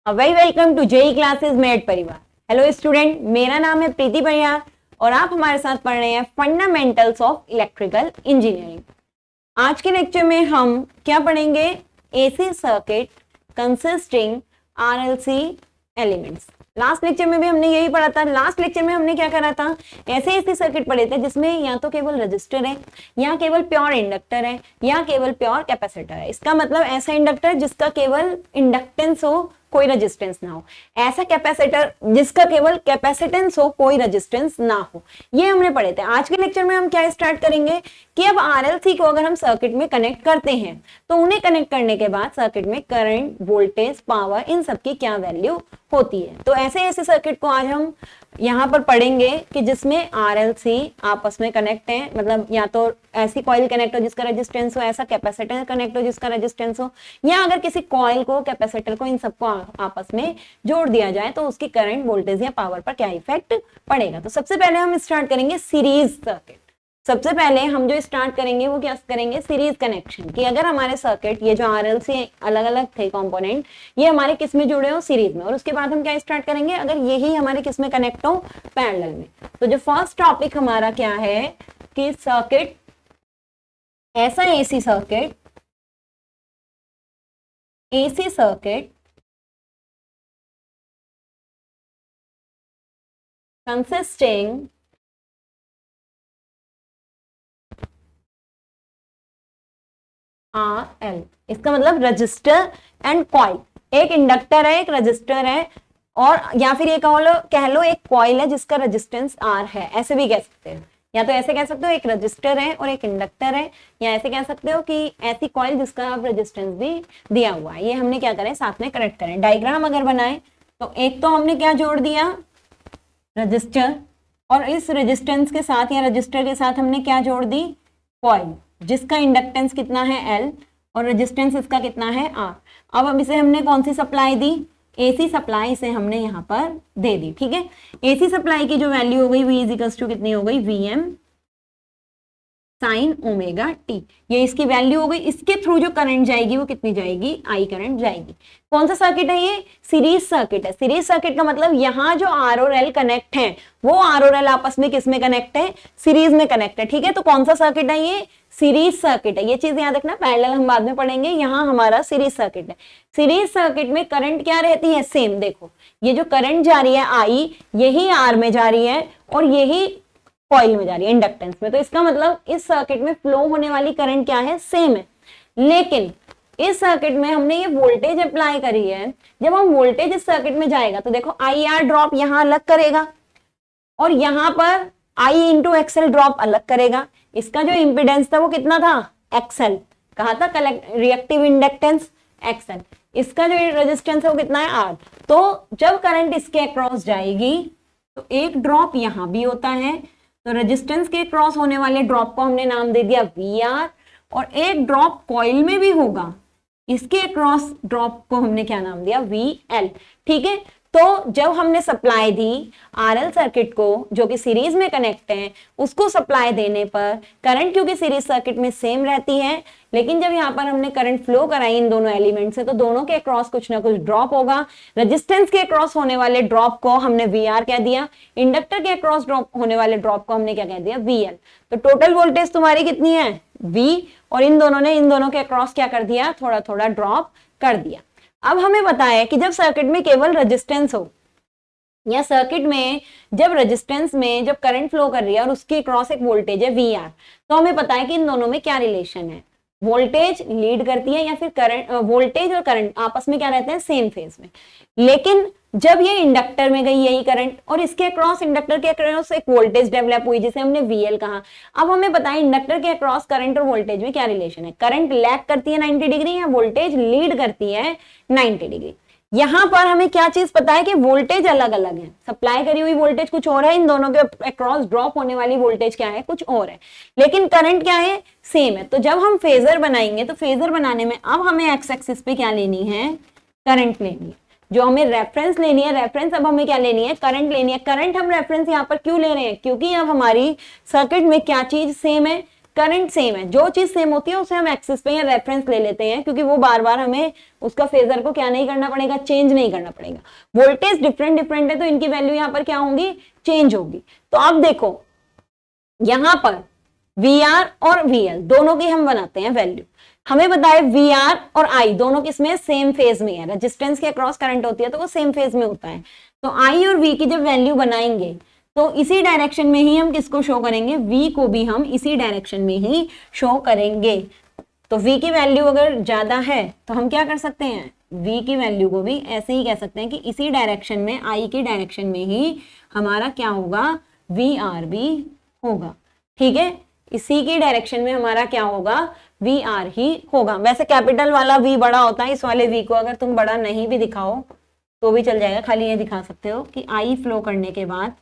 Very welcome to JE classes Med परिवार। Hello student, मेरा नाम है प्रीति परिहार और आप हमारे साथ पढ़ रहे हैं फंडामेंटल्स ऑफ इलेक्ट्रिकल इंजीनियरिंग। आज के लेक्चर में हम क्या पढ़ेंगे? AC circuit consisting RLC elements. Last lecture में भी हमने यही पढ़ा था। लास्ट लेक्चर में हमने क्या करा था? ऐसे सर्किट पढ़े थे जिसमें या तो केवल रजिस्टर है, या केवल प्योर इंडक्टर है, या केवल प्योर कैपेसिटर है। इसका मतलब ऐसा इंडक्टर जिसका केवल इंडक्टेंस हो, कोई रेजिस्टेंस ना हो। ऐसा कैपेसिटर जिसका केवल कैपेसिटेंस हो, कोई रेजिस्टेंस ना हो। ये हमने पढ़े थे। आज के लेक्चर में हम क्या स्टार्ट करेंगे कि अब आरएलसी को अगर हम सर्किट में कनेक्ट करते हैं तो उन्हें कनेक्ट करने के बाद सर्किट में करंट, वोल्टेज, पावर, इन सब की क्या वैल्यू होती है। तो ऐसे सर्किट को आज हम यहाँ पर पढ़ेंगे कि जिसमें आरएलसी आपस में कनेक्ट है, मतलब या तो ऐसी कॉइल कनेक्ट हो जिसका रेजिस्टेंस हो, ऐसा कैपेसिटर कनेक्ट हो जिसका रेजिस्टेंस हो, या अगर किसी कॉइल को, कैपेसिटर को, इन सबको आपस में जोड़ दिया जाए तो उसकी करंट, वोल्टेज या पावर पर क्या इफेक्ट पड़ेगा। तो सबसे पहले हम स्टार्ट करेंगे सीरीज सर्किट। सबसे पहले हम जो स्टार्ट करेंगे वो क्या करेंगे? Series connection. कि अगर हमारे सर्किट, ये जो आरएलसी अलग अलग थे कंपोनेंट, ये हमारे किस में जुड़े हो? सीरीज में। और उसके बाद हम क्या स्टार्ट करेंगे? अगर यही हमारे किस में कनेक्ट हो? पैरेलल में। तो जो फर्स्ट टॉपिक हमारा क्या है कि सर्किट, ऐसा एसी सर्किट consisting RL। इसका मतलब रजिस्टर एंड कॉइल। एक इंडक्टर है, एक रजिस्टर है, और या फिर ये कह लो एक कॉइल है जिसका रेजिस्टेंस R है। ऐसे भी कह सकते हैं, या तो ऐसे कह सकते हो एक रजिस्टर है और एक इंडक्टर है, या ऐसे कह सकते हो कि ऐसी कॉइल जिसका आप रेजिस्टेंस भी दिया हुआ है। ये हमने क्या करें? साथ में कनेक्ट करें। डायग्राम अगर बनाए तो एक तो हमने क्या जोड़ दिया? रजिस्टर, और इस रेजिस्टेंस के साथ या रजिस्टर के साथ हमने क्या जोड़ दी? कॉइल, जिसका इंडक्टेंस कितना है? L, और रेजिस्टेंस इसका कितना है? R। अब इसे हमने कौन सी सप्लाई दी? एसी सप्लाई इसे हमने यहाँ पर दे दी। ठीक है, एसी सप्लाई की जो वैल्यू हो गई V इक्वल्स टू कितनी हो गई? VM sine omega T. ये इसकी वैल्यू हो गई। इसके थ्रू जो करंट जाएगी वो कितनी जाएगी? I करंट जाएगी। कौन सा सर्किट है ये? सीरीज सर्किट है। सीरीज सर्किट का मतलब यहाँ जो R और L कनेक्ट है वो R और L आपस में किस में कनेक्ट है? सीरीज में कनेक्ट है। ठीक है, तो कौन सा सर्किट है ये? सीरीज सर्किट है। ये चीज याद रखना, पैरेलल हम बाद में पढ़ेंगे। यहाँ हमारा सीरीज सर्किट है। सीरीज सर्किट में करंट क्या रहती है? सेम। देखो, ये जो करंट जा रही है I, यही R में जा रही है और यही कॉइल में जा रही है, इंडक्टेंस में। तो इसका मतलब इस सर्किट में फ्लो होने वाली करंट क्या है? सेम है। लेकिन इस सर्किट में हमने ये वोल्टेज अप्लाई करी है। जब हम वोल्टेज इस सर्किट में जाएगा तो देखो IR ड्रॉप यहाँ अलग करेगा और यहाँ पर I इंटू XL ड्रॉप अलग करेगा। इसका जो इंपिडेंस था वो कितना था? XL। कहा था रिएक्टिव इंडक्टेंस XL। इसका जो रेजिस्टेंस है वो कितना है? R। तो जब करंट इसके अक्रॉस जाएगी तो एक ड्रॉप यहाँ भी होता है, तो रेजिस्टेंस के क्रॉस होने वाले ड्रॉप को हमने नाम दे दिया VR, और एक ड्रॉप कॉइल में भी होगा, इसके क्रॉस ड्रॉप को हमने क्या नाम दिया? VL। ठीक है, तो जब हमने सप्लाई दी आरएल सर्किट को जो कि सीरीज में कनेक्ट है, उसको सप्लाई देने पर करंट, क्योंकि सीरीज सर्किट में सेम रहती है, लेकिन जब यहाँ पर हमने करंट फ्लो कराई इन दोनों एलिमेंट से तो दोनों के अक्रॉस कुछ ना कुछ ड्रॉप होगा। रेजिस्टेंस के अक्रॉस होने वाले ड्रॉप को हमने VR कह दिया, इंडक्टर के अक्रॉस ड्रॉप होने वाले ड्रॉप को हमने क्या कह दिया? VL। तो टोटल वोल्टेज तुम्हारी कितनी है? V, और इन दोनों ने इन दोनों के अक्रॉस क्या कर दिया? थोड़ा थोड़ा ड्रॉप कर दिया। अब हमें पता है कि जब सर्किट में केवल रेजिस्टेंस हो, या सर्किट में जब रेजिस्टेंस में जब करंट फ्लो कर रही है और उसके क्रॉस एक वोल्टेज है VR, तो हमें पता है कि इन दोनों में क्या रिलेशन है? वोल्टेज लीड करती है, या फिर करंट, वोल्टेज और करंट आपस में क्या रहते हैं? सेम फेज में। लेकिन जब ये इंडक्टर में गई यही करंट और इसके अक्रॉस, इंडक्टर के अक्रॉस एक वोल्टेज डेवलप हुई जिसे हमने VL कहा। अब हमें पता है इंडक्टर के अक्रॉस करंट और वोल्टेज में क्या रिलेशन है? करंट लैग करती है 90 डिग्री या वोल्टेज लीड करती है 90 डिग्री। यहां पर हमें क्या चीज पता है कि वोल्टेज अलग अलग है। सप्लाई करी हुई वोल्टेज कुछ और है, इन दोनों के अक्रॉस ड्रॉप होने वाली वोल्टेज क्या है? कुछ और है, लेकिन करंट क्या है? सेम है। तो जब हम फेजर बनाएंगे तो फेजर बनाने में अब हमें एक्स एक्सिस पे क्या लेनी है? करंट लेनी है। जो हमें रेफरेंस लेनी है, रेफरेंस अब हमें क्या लेनी है? करंट लेनी है। करंट हम रेफरेंस यहाँ पर क्यों ले रहे हैं? क्योंकि अब हमारी सर्किट में क्या चीज सेम है? करंट सेम है, जो चीज सेम होती है उसे हम एक्सिस पे या रेफरेंस ले लेते हैं, क्योंकि वो बार बार हमें उसका फेजर को क्या नहीं करना पड़ेगा, चेंज नहीं करना पड़ेगा। वोल्टेज डिफरेंट डिफरेंट है तो इनकी वैल्यू यहाँ पर क्या होंगी, चेंज होगी। तो अब देखो यहां पर VR और VL दोनों की हम बनाते हैं वैल्यू। हमें बताए VR और I दोनों किसमें सेम फेज में है, रेजिस्टेंस के अक्रॉस करंट होती है तो वो सेम फेज में होता है। तो I और V की जब वैल्यू बनाएंगे तो इसी डायरेक्शन में ही हम किसको शो करेंगे, V को भी हम इसी डायरेक्शन में ही शो करेंगे। तो V की वैल्यू अगर ज्यादा है तो हम क्या कर सकते हैं, V की वैल्यू को भी ऐसे ही कह सकते हैं कि इसी डायरेक्शन में, I की डायरेक्शन में ही हमारा क्या होगा, VR भी होगा। ठीक है, इसी की डायरेक्शन में हमारा क्या होगा, VR ही होगा। वैसे कैपिटल वाला V बड़ा होता है, इस वाले V को अगर तुम बड़ा नहीं भी दिखाओ तो भी चल जाएगा, खाली ये दिखा सकते हो कि I फ्लो करने के बाद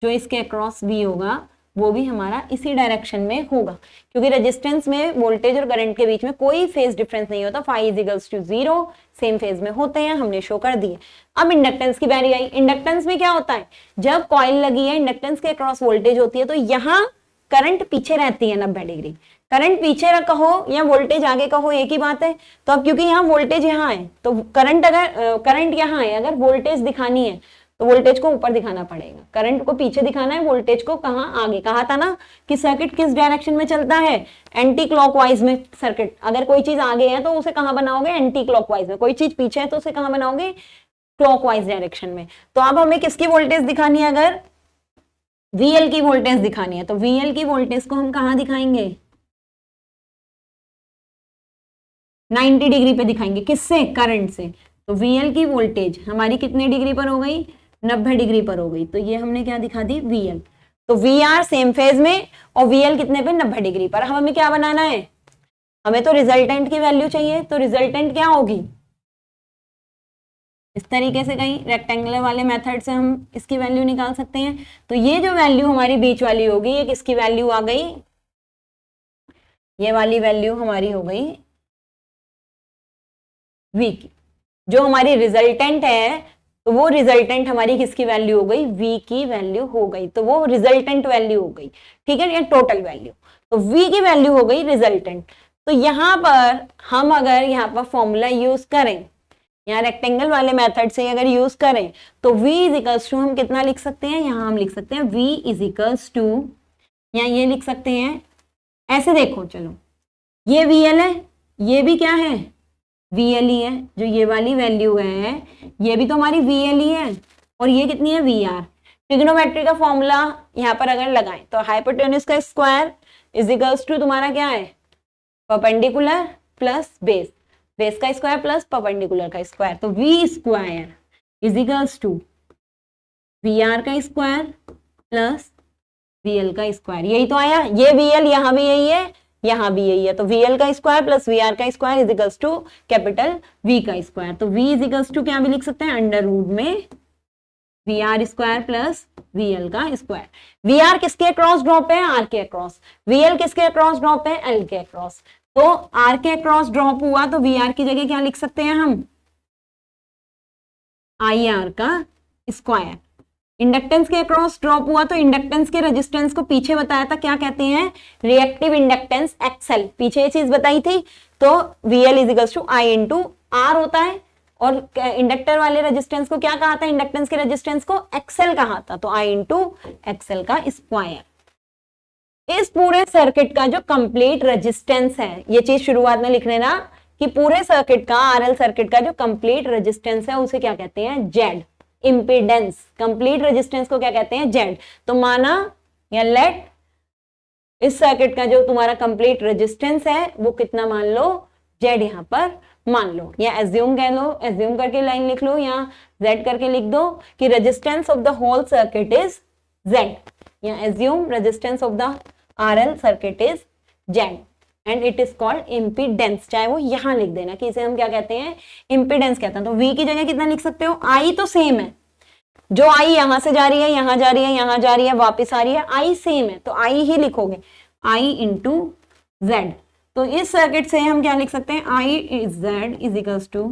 जो इसके अक्रॉस V होगा वो भी हमारा इसी डायरेक्शन में होगा, क्योंकि रेजिस्टेंस में वोल्टेज और करंट के बीच में कोई फेज डिफरेंस नहीं होता। Phi is equals to 0, same phase में होते हैं, हमने शो कर दिए। अब इंडक्टेंस की बारी आई। इंडक्टेंस में क्या होता है, जब कॉइल लगी है, इंडक्टेंस के अक्रॉस वोल्टेज होती है, तो यहाँ करंट पीछे रहती है 90 डिग्री। करंट पीछे कहो या वोल्टेज आगे कहो एक ही बात है। तो अब क्योंकि यहाँ वोल्टेज यहाँ है तो करंट यहाँ है, अगर वोल्टेज दिखानी है तो वोल्टेज को ऊपर दिखाना पड़ेगा, करंट को पीछे दिखाना है, वोल्टेज को कहाँ आगे। कहा था ना कि सर्किट किस डायरेक्शन में चलता है, एंटी क्लॉकवाइज में। सर्किट अगर कोई चीज आगे है तो उसे कहाँ बनाओगे, एंटी क्लॉकवाइज में। कोई चीज पीछे है तो उसे कहाँ बनाओगे, क्लॉकवाइज डायरेक्शन में। तो अब हमें किसकी वोल्टेज दिखानी है, अगर VL की वोल्टेज दिखानी है तो VL की वोल्टेज को हम कहाँ दिखाएंगे, 90 डिग्री पे दिखाएंगे। किससे, करंट से। तो VL की वोल्टेज हमारी कितने डिग्री पर हो गई, 90 डिग्री पर हो गई। तो ये हमने क्या दिखा दी, VL। तो VR सेम फेज में और VL कितने पे, 90 डिग्री पर। हमें क्या बनाना है, हमें तो रिजल्टेंट की वैल्यू चाहिए। तो रिजल्टेंट क्या होगी, इस तरीके से कहीं रेक्टेंगुलर वाले मेथड से हम इसकी वैल्यू निकाल सकते हैं। तो ये जो वैल्यू हमारी बीच वाली होगी, ये किसकी वैल्यू आ गई, ये वाली वैल्यू हमारी हो गई V की। जो हमारी रिजल्टेंट है तो वो रिजल्टेंट हमारी किसकी वैल्यू हो गई, V की वैल्यू हो गई। तो वो रिजल्टेंट वैल्यू हो गई, ठीक है, ये टोटल वैल्यू। तो V की वैल्यू हो गई रिजल्टेंट। तो यहां पर हम अगर यहाँ पर फॉर्मूला यूज करें, यहाँ रेक्टेंगल वाले मेथड से अगर यूज करें तो V इज इक्वल्स टू हम कितना लिख सकते हैं, यहाँ हम लिख सकते हैं V इज इक्वल्स टू, यहाँ ये लिख सकते हैं ऐसे। देखो चलो, ये VL है, ये भी क्या है, VL ही है। जो ये वाली वैल्यू है ये भी तो हमारी VL ही है, और ये कितनी है, VR। ट्रिग्नोमेट्री का फॉर्मूला यहाँ पर अगर लगाएं तो हाइपोटेन्यूज का स्क्वायर इज इक्वल्स टू तुम्हारा क्या है, परपेंडिकुलर प्लस बेस, बेस का स्क्वायर प्लस परपेंडिकुलर का स्क्वायर। तो V square is equals to VR का स्क्वायर प्लस VL का स्क्वायर। यही तो आया, ये VL यहाँ भी यही है, यहाँ भी यही है। तो VL का स्क्वायर प्लस VR का square is equals to capital V का स्क्वायर। तो V इज इक्वल्स टू क्या भी लिख सकते हैं, अंडर रूट में VR स्क्वायर प्लस VL का स्क्वायर। VR किसके अक्रॉस ड्रॉप है, R के अक्रॉस। VL किसके अक्रॉस ड्रॉप है, L के अक्रॉस। तो R के अक्रॉस ड्रॉप हुआ तो VR की जगह क्या लिख सकते हैं हम, IR का स्क्वायर। इंडक्टेंस के अक्रॉस ड्रॉप हुआ तो इंडक्टेंस के रेजिस्टेंस को पीछे बताया था, क्या कहते हैं, रिएक्टिव इंडक्टेंस XL। पीछे ये चीज बताई थी। तो VL is equals to I into R होता है, और इंडक्टर वाले रेजिस्टेंस को क्या कहा था, इंडक्टेंस के रेजिस्टेंस को XL कहा था। तो I इंटू XL का स्क्वायर। इस पूरे सर्किट का जो कंप्लीट रेजिस्टेंस है, ये चीज शुरुआत में लिख लेना कि पूरे सर्किट का, RL सर्किट का जो कंप्लीट रेजिस्टेंस है उसे क्या कहते हैं, Z। इंपीडेंस, कंप्लीट रेजिस्टेंस को क्या कहते हैं, Z। तो माना या लेट इस सर्किट का जो तुम्हारा कंप्लीट रेजिस्टेंस है वो कितना मान लो, Z यहाँ पर मान लो, या एज्यूम कह लो, एज्यूम करके लाइन लिख लो, या Z करके लिख दो कि resistance of the whole circuit is Z, या assume resistance of the RL circuit is Z and it is called impedance. चाहे वो यहां लिख देना कि इसे हम क्या कहते हैं, इम्पीडेंस कहते हैं। तो V की जगह कितना लिख सकते हो, I तो सेम है, जो I यहां से जा रही है, यहां जा रही है, यहां जा रही है, वापस आ रही है, I सेम है तो I ही लिखोगे, I इंटू Z। तो इस सर्किट से हम क्या लिख सकते हैं, I is Z is equals to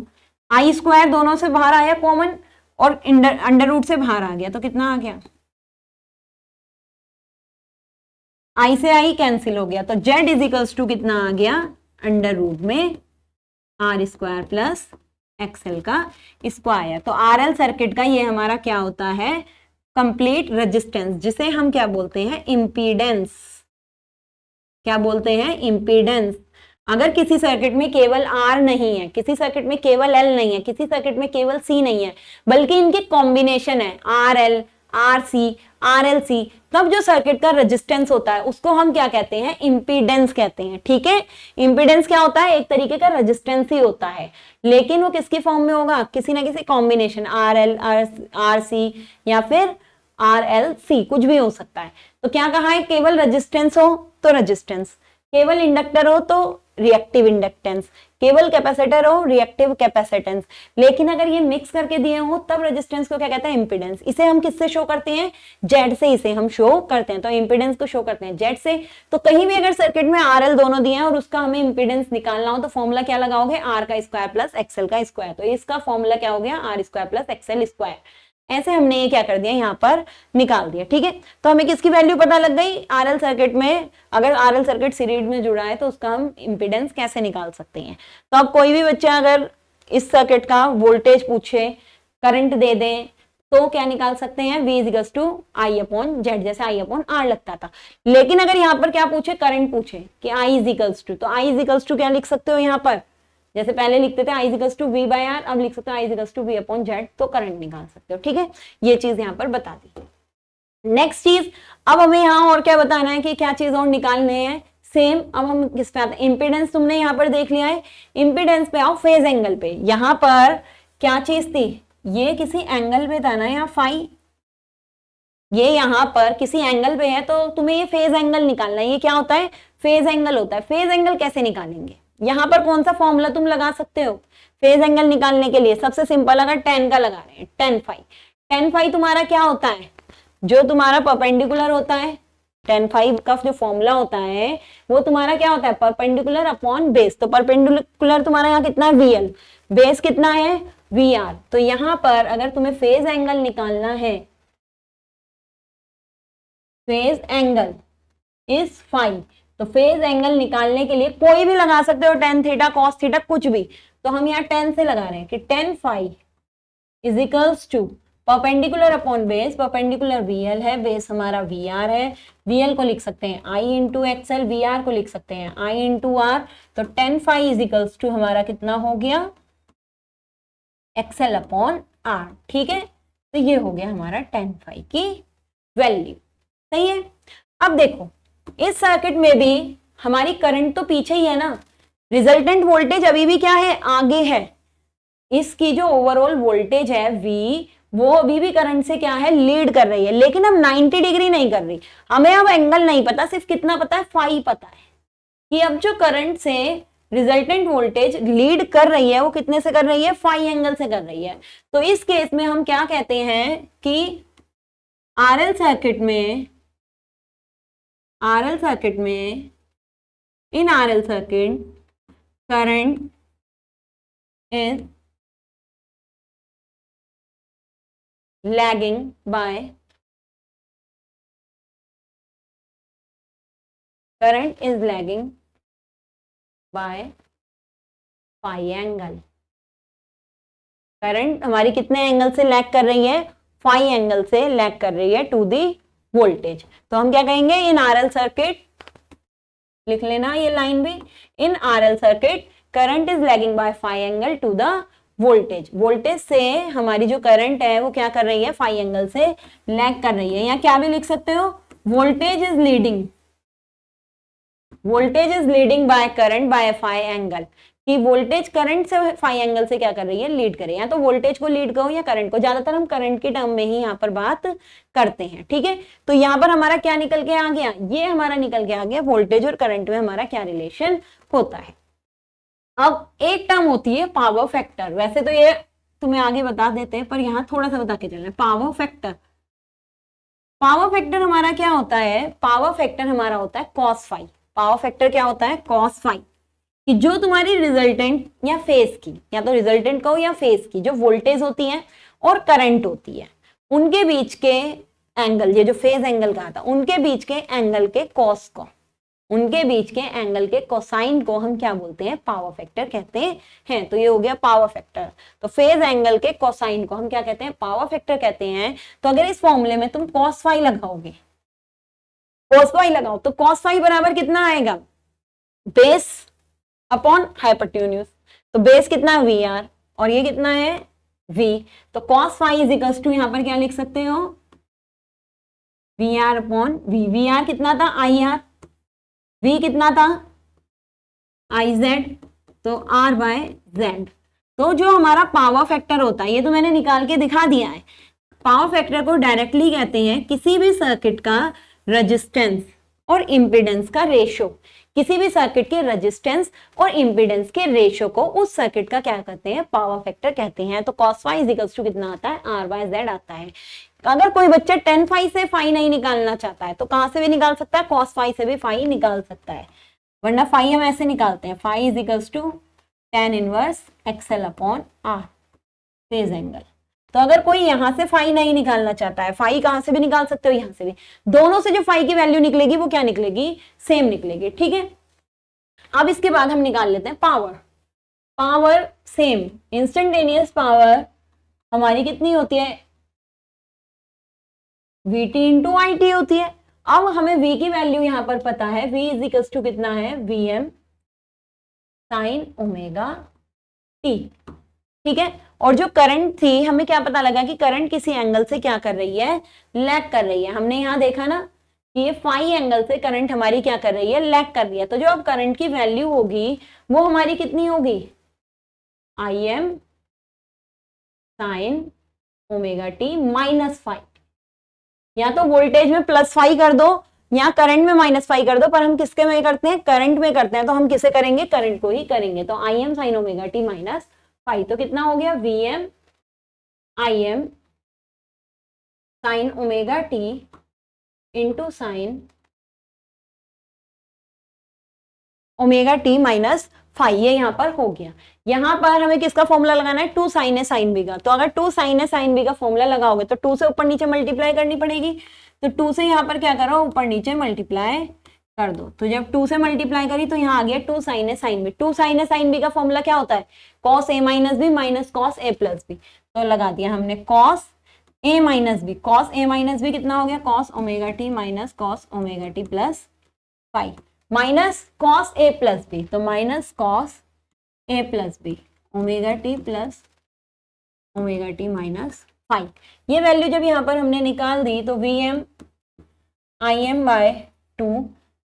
I square, दोनों से बाहर आया कॉमन, और अंडर रूट से बाहर आ गया तो कितना आ गया, आई से आई कैंसिल हो गया, तो जेड इज इक्वल्स टू कितना आ गया, अंडर रूट में आर स्क्वायर प्लस एक्सएल का स्क्वायर। तो आरएल सर्किट का ये हमारा क्या होता है, कंप्लीट रेजिस्टेंस, जिसे हम क्या बोलते हैं, इम्पीडेंस। क्या बोलते हैं, इम्पीडेंस। अगर किसी सर्किट में केवल आर नहीं है, किसी सर्किट में केवल एल नहीं है, किसी सर्किट में केवल सी नहीं है, बल्कि इनके कॉम्बिनेशन है R L, R C, R L C, तब जो सर्किट का रेजिस्टेंस होता है उसको हम क्या कहते हैं, इम्पीडेंस कहते हैं। ठीक है, इम्पीडेंस क्या होता है, एक तरीके का रेजिस्टेंस ही होता है, लेकिन वो किसकी फॉर्म में होगा, किसी ना किसी combination, R L, R C या फिर आर एल सी, कुछ भी हो सकता है। तो क्या कहा है, केवल रेजिस्टेंस हो तो रेजिस्टेंस, केवल इंडक्टर हो तो रिएक्टिव इंडक्टेंस, केवल कैपेसिटर हो रिएक्टिव कैपेसिटेंस। लेकिन अगर ये मिक्स करके दिए हो तब रेजिस्टेंस को क्या कहते हैं, इंपीडेंस। इसे हम किससे शो करते हैं, जेड से इसे हम शो करते हैं। तो इंपीडेंस को शो करते हैं जेड से। तो कहीं भी अगर सर्किट में आरएल दोनों दिए हैं और उसका हमें इंपीडेंस निकालना हो तो फॉर्मूला क्या लगाओगे, आर का स्क्वायर प्लस एक्सएल का स्क्वायर। तो इसका फॉर्मूला क्या हो गया, R square plus X L square. ऐसे हमने ये क्या कर दिया, यहाँ पर निकाल दिया। ठीक है, तो हमें किसकी वैल्यू पता लग गई, आरएल सर्किट में अगर आरएल सर्किट सीरीज में जुड़ा है तो उसका हम इंपीडेंस कैसे निकाल सकते हैं। तो अब कोई भी बच्चा अगर इस सर्किट का वोल्टेज पूछे, करंट दे दें, तो क्या निकाल सकते हैं, V equals to I upon Z, जैसे आई अपॉन आर लगता था। लेकिन अगर यहाँ पर क्या पूछे, करंट पूछे कि I इक्वल्स टू, तो I इक्वल्स टू क्या लिख सकते हो, यहाँ पर जैसे पहले लिखते थे I equals to V by R, अब लिख सकते हो I equals to V upon Z, तो करंट निकाल सकते हो। ठीक है, ये चीज यहाँ पर बता दी। नेक्स्ट चीज, अब हमें यहाँ और क्या बताना है कि क्या चीज और निकालने हैं, सेम। अब हम किस पे आते हैं, इंपीडेंस तुमने यहाँ पर देख लिया है, इंपीडेंस पे आओ फेज एंगल पे। यहाँ पर क्या चीज थी, ये किसी एंगल पे था ना, यहाँ फाई, ये यहाँ पर किसी एंगल पे है, तो तुम्हें ये फेज एंगल निकालना है। ये क्या होता है, फेज एंगल होता है। फेज एंगल कैसे निकालेंगे, यहाँ पर कौन सा फॉर्मूला तुम लगा सकते हो फेज एंगल निकालने के लिए, सबसे सिंपल, अगर टेन का लगा रहे हैं, टेन फाई। टेन फाई तुम्हारा क्या होता है, जो तुम्हारा परपेंडिकुलर होता है, टेन फाइव का जो फॉर्मूला होता है वो तुम्हारा क्या होता है, परपेंडिकुलर अपॉन बेस। तो परपेंडिकुलर तुम्हारा यहाँ कितना है, VL, बेस कितना है, VR। तो यहाँ पर अगर तुम्हें फेज एंगल निकालना है, फेज एंगल इज फाई, तो फेज एंगल निकालने के लिए कोई भी लगा सकते हो, टेन थीटा, कॉस थीटा, कुछ भी। तो हम यहाँ टेन से लगा रहे हैं कि tan phi is equals to perpendicular upon base, perpendicular VL है, बेस हमारा VR है। VL को लिख सकते हैं I इंटू एक्सएल, VR को लिख सकते हैं I इंटू R। तो tan phi is equals to हमारा कितना हो गया, एक्सएल अपॉन R। ठीक है, तो ये हो गया हमारा टेन फाई की वैल्यू। सही है। अब देखो इस सर्किट में भी हमारी करंट तो पीछे ही है ना, रिजल्टेंट वोल्टेज अभी भी क्या है, आगे है। इसकी जो ओवरऑल वोल्टेज है V, वो अभी भी करंट से क्या है, लीड कर रही है, लेकिन अब 90 डिग्री नहीं कर रही। हमें अब एंगल नहीं पता, सिर्फ कितना पता है, फाई पता है कि अब जो करंट से रिजल्टेंट वोल्टेज लीड कर रही है वो कितने से कर रही है, फाई एंगल से कर रही है। तो इस केस में हम क्या कहते हैं कि आरएल सर्किट में, आरएल सर्किट में, in RL circuit current is lagging by, current is lagging by phi angle। Current हमारी कितने एंगल से लैग कर रही है, फाई एंगल से लैग कर रही है टू दी वोल्टेज। तो हम क्या कहेंगे, इन आरएल सर्किट, लिख लेना ये लाइन भी, in RL circuit current is lagging by phi angle to the voltage. Voltage से हमारी जो करंट है वो क्या कर रही है, फाई एंगल से लैग कर रही है। या क्या भी लिख सकते हो, voltage is leading, voltage is leading by current by phi angle, कि वोल्टेज करंट से फाई एंगल से क्या कर रही है, लीड कर रही है। या तो वोल्टेज को लीड करो या करंट को, ज्यादातर हम करंट के टर्म में ही यहाँ पर बात करते हैं। ठीक है, तो यहाँ पर हमारा क्या निकल के आ गया, ये हमारा निकल के आ गया वोल्टेज और करंट में हमारा क्या रिलेशन होता है। अब एक टर्म होती है पावर फैक्टर, वैसे तो ये तुम्हें आगे बता देते हैं पर यहाँ थोड़ा सा बता के चलना। पावर फैक्टर, पावर फैक्टर हमारा क्या होता है, पावर फैक्टर हमारा होता है कॉस फाई। पावर फैक्टर क्या होता है, कॉस फाई, कि जो तुम्हारी रिजल्टेंट या फेज की, या तो रिजल्टेंट कहो या फेज की जो वोल्टेज होती है और करंट होती है, उनके बीच के एंगल, ये जो फेज एंगल कहा था, उनके बीच के एंगल के कॉस को, उनके बीच के एंगल के कोसाइन को हम क्या बोलते हैं, पावर फैक्टर कहते हैं। तो ये हो गया पावर फैक्टर। तो फेज एंगल के कोसाइन को हम क्या कहते हैं, पावर फैक्टर कहते हैं। तो अगर इस फॉर्मूले में तुम cos फाई लगाओगे, cos फाई लगाओ, तो cos फाई बराबर कितना आएगा, बेस अपॉन हाइपोटेन्यूज। तो बेस कितना है वी आर, और ये कितना है v। तो cos phi is equals to, यहां पर क्या लिख सकते हो, V R upon V. V R कितना था, आई आर, v कितना था, आई जेड, तो r बाय जेड। तो जो हमारा पावर फैक्टर होता है, ये तो मैंने निकाल के दिखा दिया है। पावर फैक्टर को डायरेक्टली कहते हैं किसी भी सर्किट का रेजिस्टेंस और इंपीडेंस का रेशो, किसी भी सर्किट के रेजिस्टेंस और इंपीडेंस के रेशो को उस सर्किट का क्या कहते हैं, पावर फैक्टर कहते हैं। तो cos phi is equals to कितना आता है, r बाय जेड आता है। अगर कोई बच्चा tan फाई से फाई नहीं निकालना चाहता है तो कहां से भी निकाल सकता है, cos फाई से भी फाई निकाल सकता है, वरना फाई हम ऐसे निकालते हैं, phi is equals to tan inverse X L upon R, phase angle. तो अगर कोई यहां से फाई नहीं निकालना चाहता है, फाई कहां से भी निकाल सकते हो, यहां से भी, दोनों से जो फाई की वैल्यू निकलेगी वो क्या निकलेगी, सेम निकलेगी, ठीक है। अब इसके बाद हम निकाल लेते हैं power. Power same, instantaneous power हमारी कितनी होती है, Vt इंटू आई टी होती है। अब हमें V की वैल्यू यहां पर पता है, V इज इक्वल्स टू कितना है, Vm साइन ओमेगा टी, ठीक है। और जो करंट थी, हमें क्या पता लगा कि करंट किसी एंगल से क्या कर रही है, लैग कर रही है। हमने यहां देखा ना कि ये फाई एंगल से करंट हमारी क्या कर रही है, लैग कर रही है। तो जो अब करंट की वैल्यू होगी वो हमारी कितनी होगी, I M sine omega T minus phi. या तो वोल्टेज में प्लस फाई कर दो या करंट में माइनस फाई कर दो, पर हम किसके में करते हैं, करंट में करते हैं, तो हम किसे करेंगे, करंट को ही करेंगे। तो I M sine omega T minus phi, तो कितना हो गया, V M I M sine omega T into sine omega T minus phi, ये यहाँ पर हो गया। यहाँ पर हमें किसका फॉर्मूला लगाना है, टू साइन है साइन बी का। तो अगर टू साइन है साइन बी का फॉर्मूला लगाओगे तो टू से ऊपर नीचे मल्टीप्लाई करनी पड़ेगी। तो टू से यहाँ पर क्या करो, ऊपर नीचे मल्टीप्लाई कर दो। तो जब टू से मल्टीप्लाई करी तो यहाँ आ गया टू साइन है साइन बी। टू साइन है साइन बी का फॉर्मूला क्या होता है, cos A minus B minus cos A plus B. तो लगा दिया हमने cos A minus B, cos A minus B कितना हो गया, cos omega T minus cos omega T plus five, minus cos A plus B, तो minus cos A plus B omega T plus omega T minus five. ये value जब यहाँ पर हमने निकाल दी तो V M I M by two,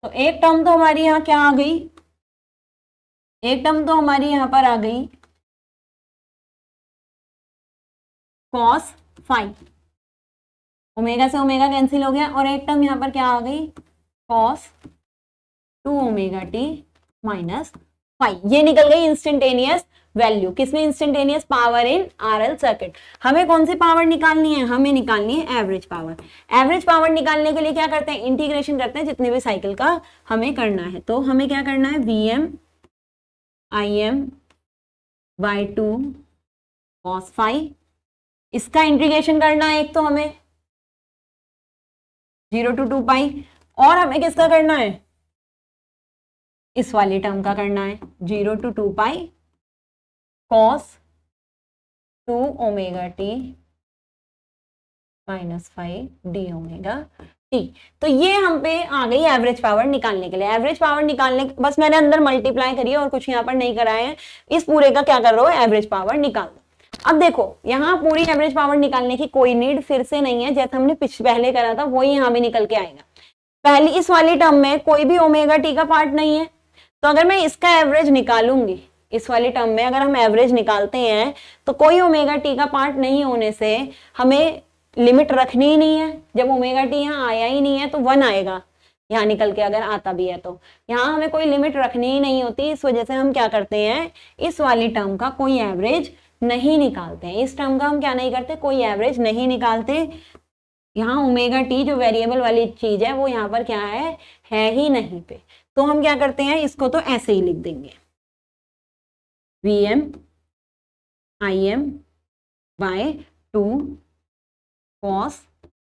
तो एक टर्म तो हमारी यहाँ क्या आ गई, एक टर्म तो हमारी यहाँ पर आ गई कॉस फाइव, ओमेगा से ओमेगा कैंसिल हो गया, और एक टर्म यहाँ पर क्या आ गई, cos two omega T minus five. ये निकल गई इंस्टेंटेनियस वैल्यू, किसमें, instantaneous power in RL circuit. हमें कौन सी पावर निकालनी है, हमें निकालनी है एवरेज पावर। एवरेज पावर निकालने के लिए क्या करते हैं, इंटीग्रेशन करते हैं जितने भी साइकिल का हमें करना है। तो हमें क्या करना है, V M I M by two cos phi, इसका इंटीग्रेशन करना है एक तो हमें 0 to 2 पाई, और हमें किसका करना है, इस वाली टर्म का करना है 0 to 2 pi cos two omega T minus five D omega T. तो ये हम पे आ गई एवरेज पावर निकालने के लिए। एवरेज पावर निकालने, बस मैंने अंदर मल्टीप्लाई करी है और कुछ यहाँ पर नहीं कराए हैं। इस पूरे का क्या कर रहे हो, एवरेज पावर निकाल दो। अब देखो यहाँ पूरी एवरेज पावर निकालने की कोई नीड फिर से नहीं है, जैसे हमने पहले करा था वही यहाँ भी निकल के आएगा। पहली इस वाली टर्म में कोई भी ओमेगा टी का पार्ट नहीं है, तो अगर मैं इसका एवरेज निकालूंगी, इस वाली टर्म में अगर हम एवरेज निकालते हैं तो कोई ओमेगा टी का पार्ट नहीं होने से हमें लिमिट रखनी ही नहीं है। जब ओमेगा टी यहाँ आया ही नहीं है तो 1 आएगा यहाँ निकल के, अगर आता भी है तो यहाँ हमें कोई लिमिट रखनी ही नहीं होती। इस वजह से हम क्या करते हैं, इस वाली टर्म का कोई एवरेज नहीं निकालते हैं। इस टर्म का हम क्या नहीं करते, कोई एवरेज नहीं निकालते। यहाँ ओमेगा टी जो वेरिएबल वाली चीज है वो यहाँ पर क्या है ही नहीं पे। तो हम क्या करते हैं, इसको तो ऐसे ही लिख देंगे, V M I M by two cos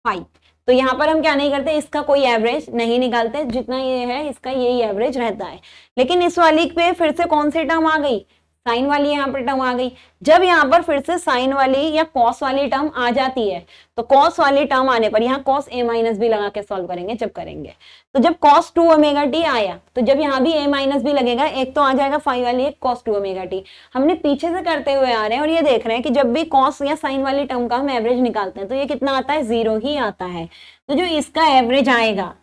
phi. तो यहाँ पर हम क्या नहीं करते, इसका कोई एवरेज नहीं निकालते, जितना ये है इसका यही एवरेज रहता है। लेकिन इस वाली पे फिर से कौन सी टर्म आ गई, साइन वाली यहाँ पर टर्म आ गई। जब यहाँ पर फिर से साइन वाली या कॉस वाली टर्म आ जाती है, तो कॉस वाली टर्म आने पर यहाँ कॉस a माइनस बी लगा के सॉल्व करेंगे जब करेंगे। तो जब कॉस 2 ओमेगा टी आया, तो जब यहाँ भी a माइनस बी लगेगा, एक तो आ जाएगा फाई वाली, एक कॉस 2 ओमेगा टी। हमने पीछे से करते हुए आ रहे हैं और ये देख रहे हैं कि जब भी कॉस या साइन वाली टर्म का हम एवरेज निकालते हैं तो ये कितना आता है, 0 ही आता है। तो जो इसका एवरेज आएगा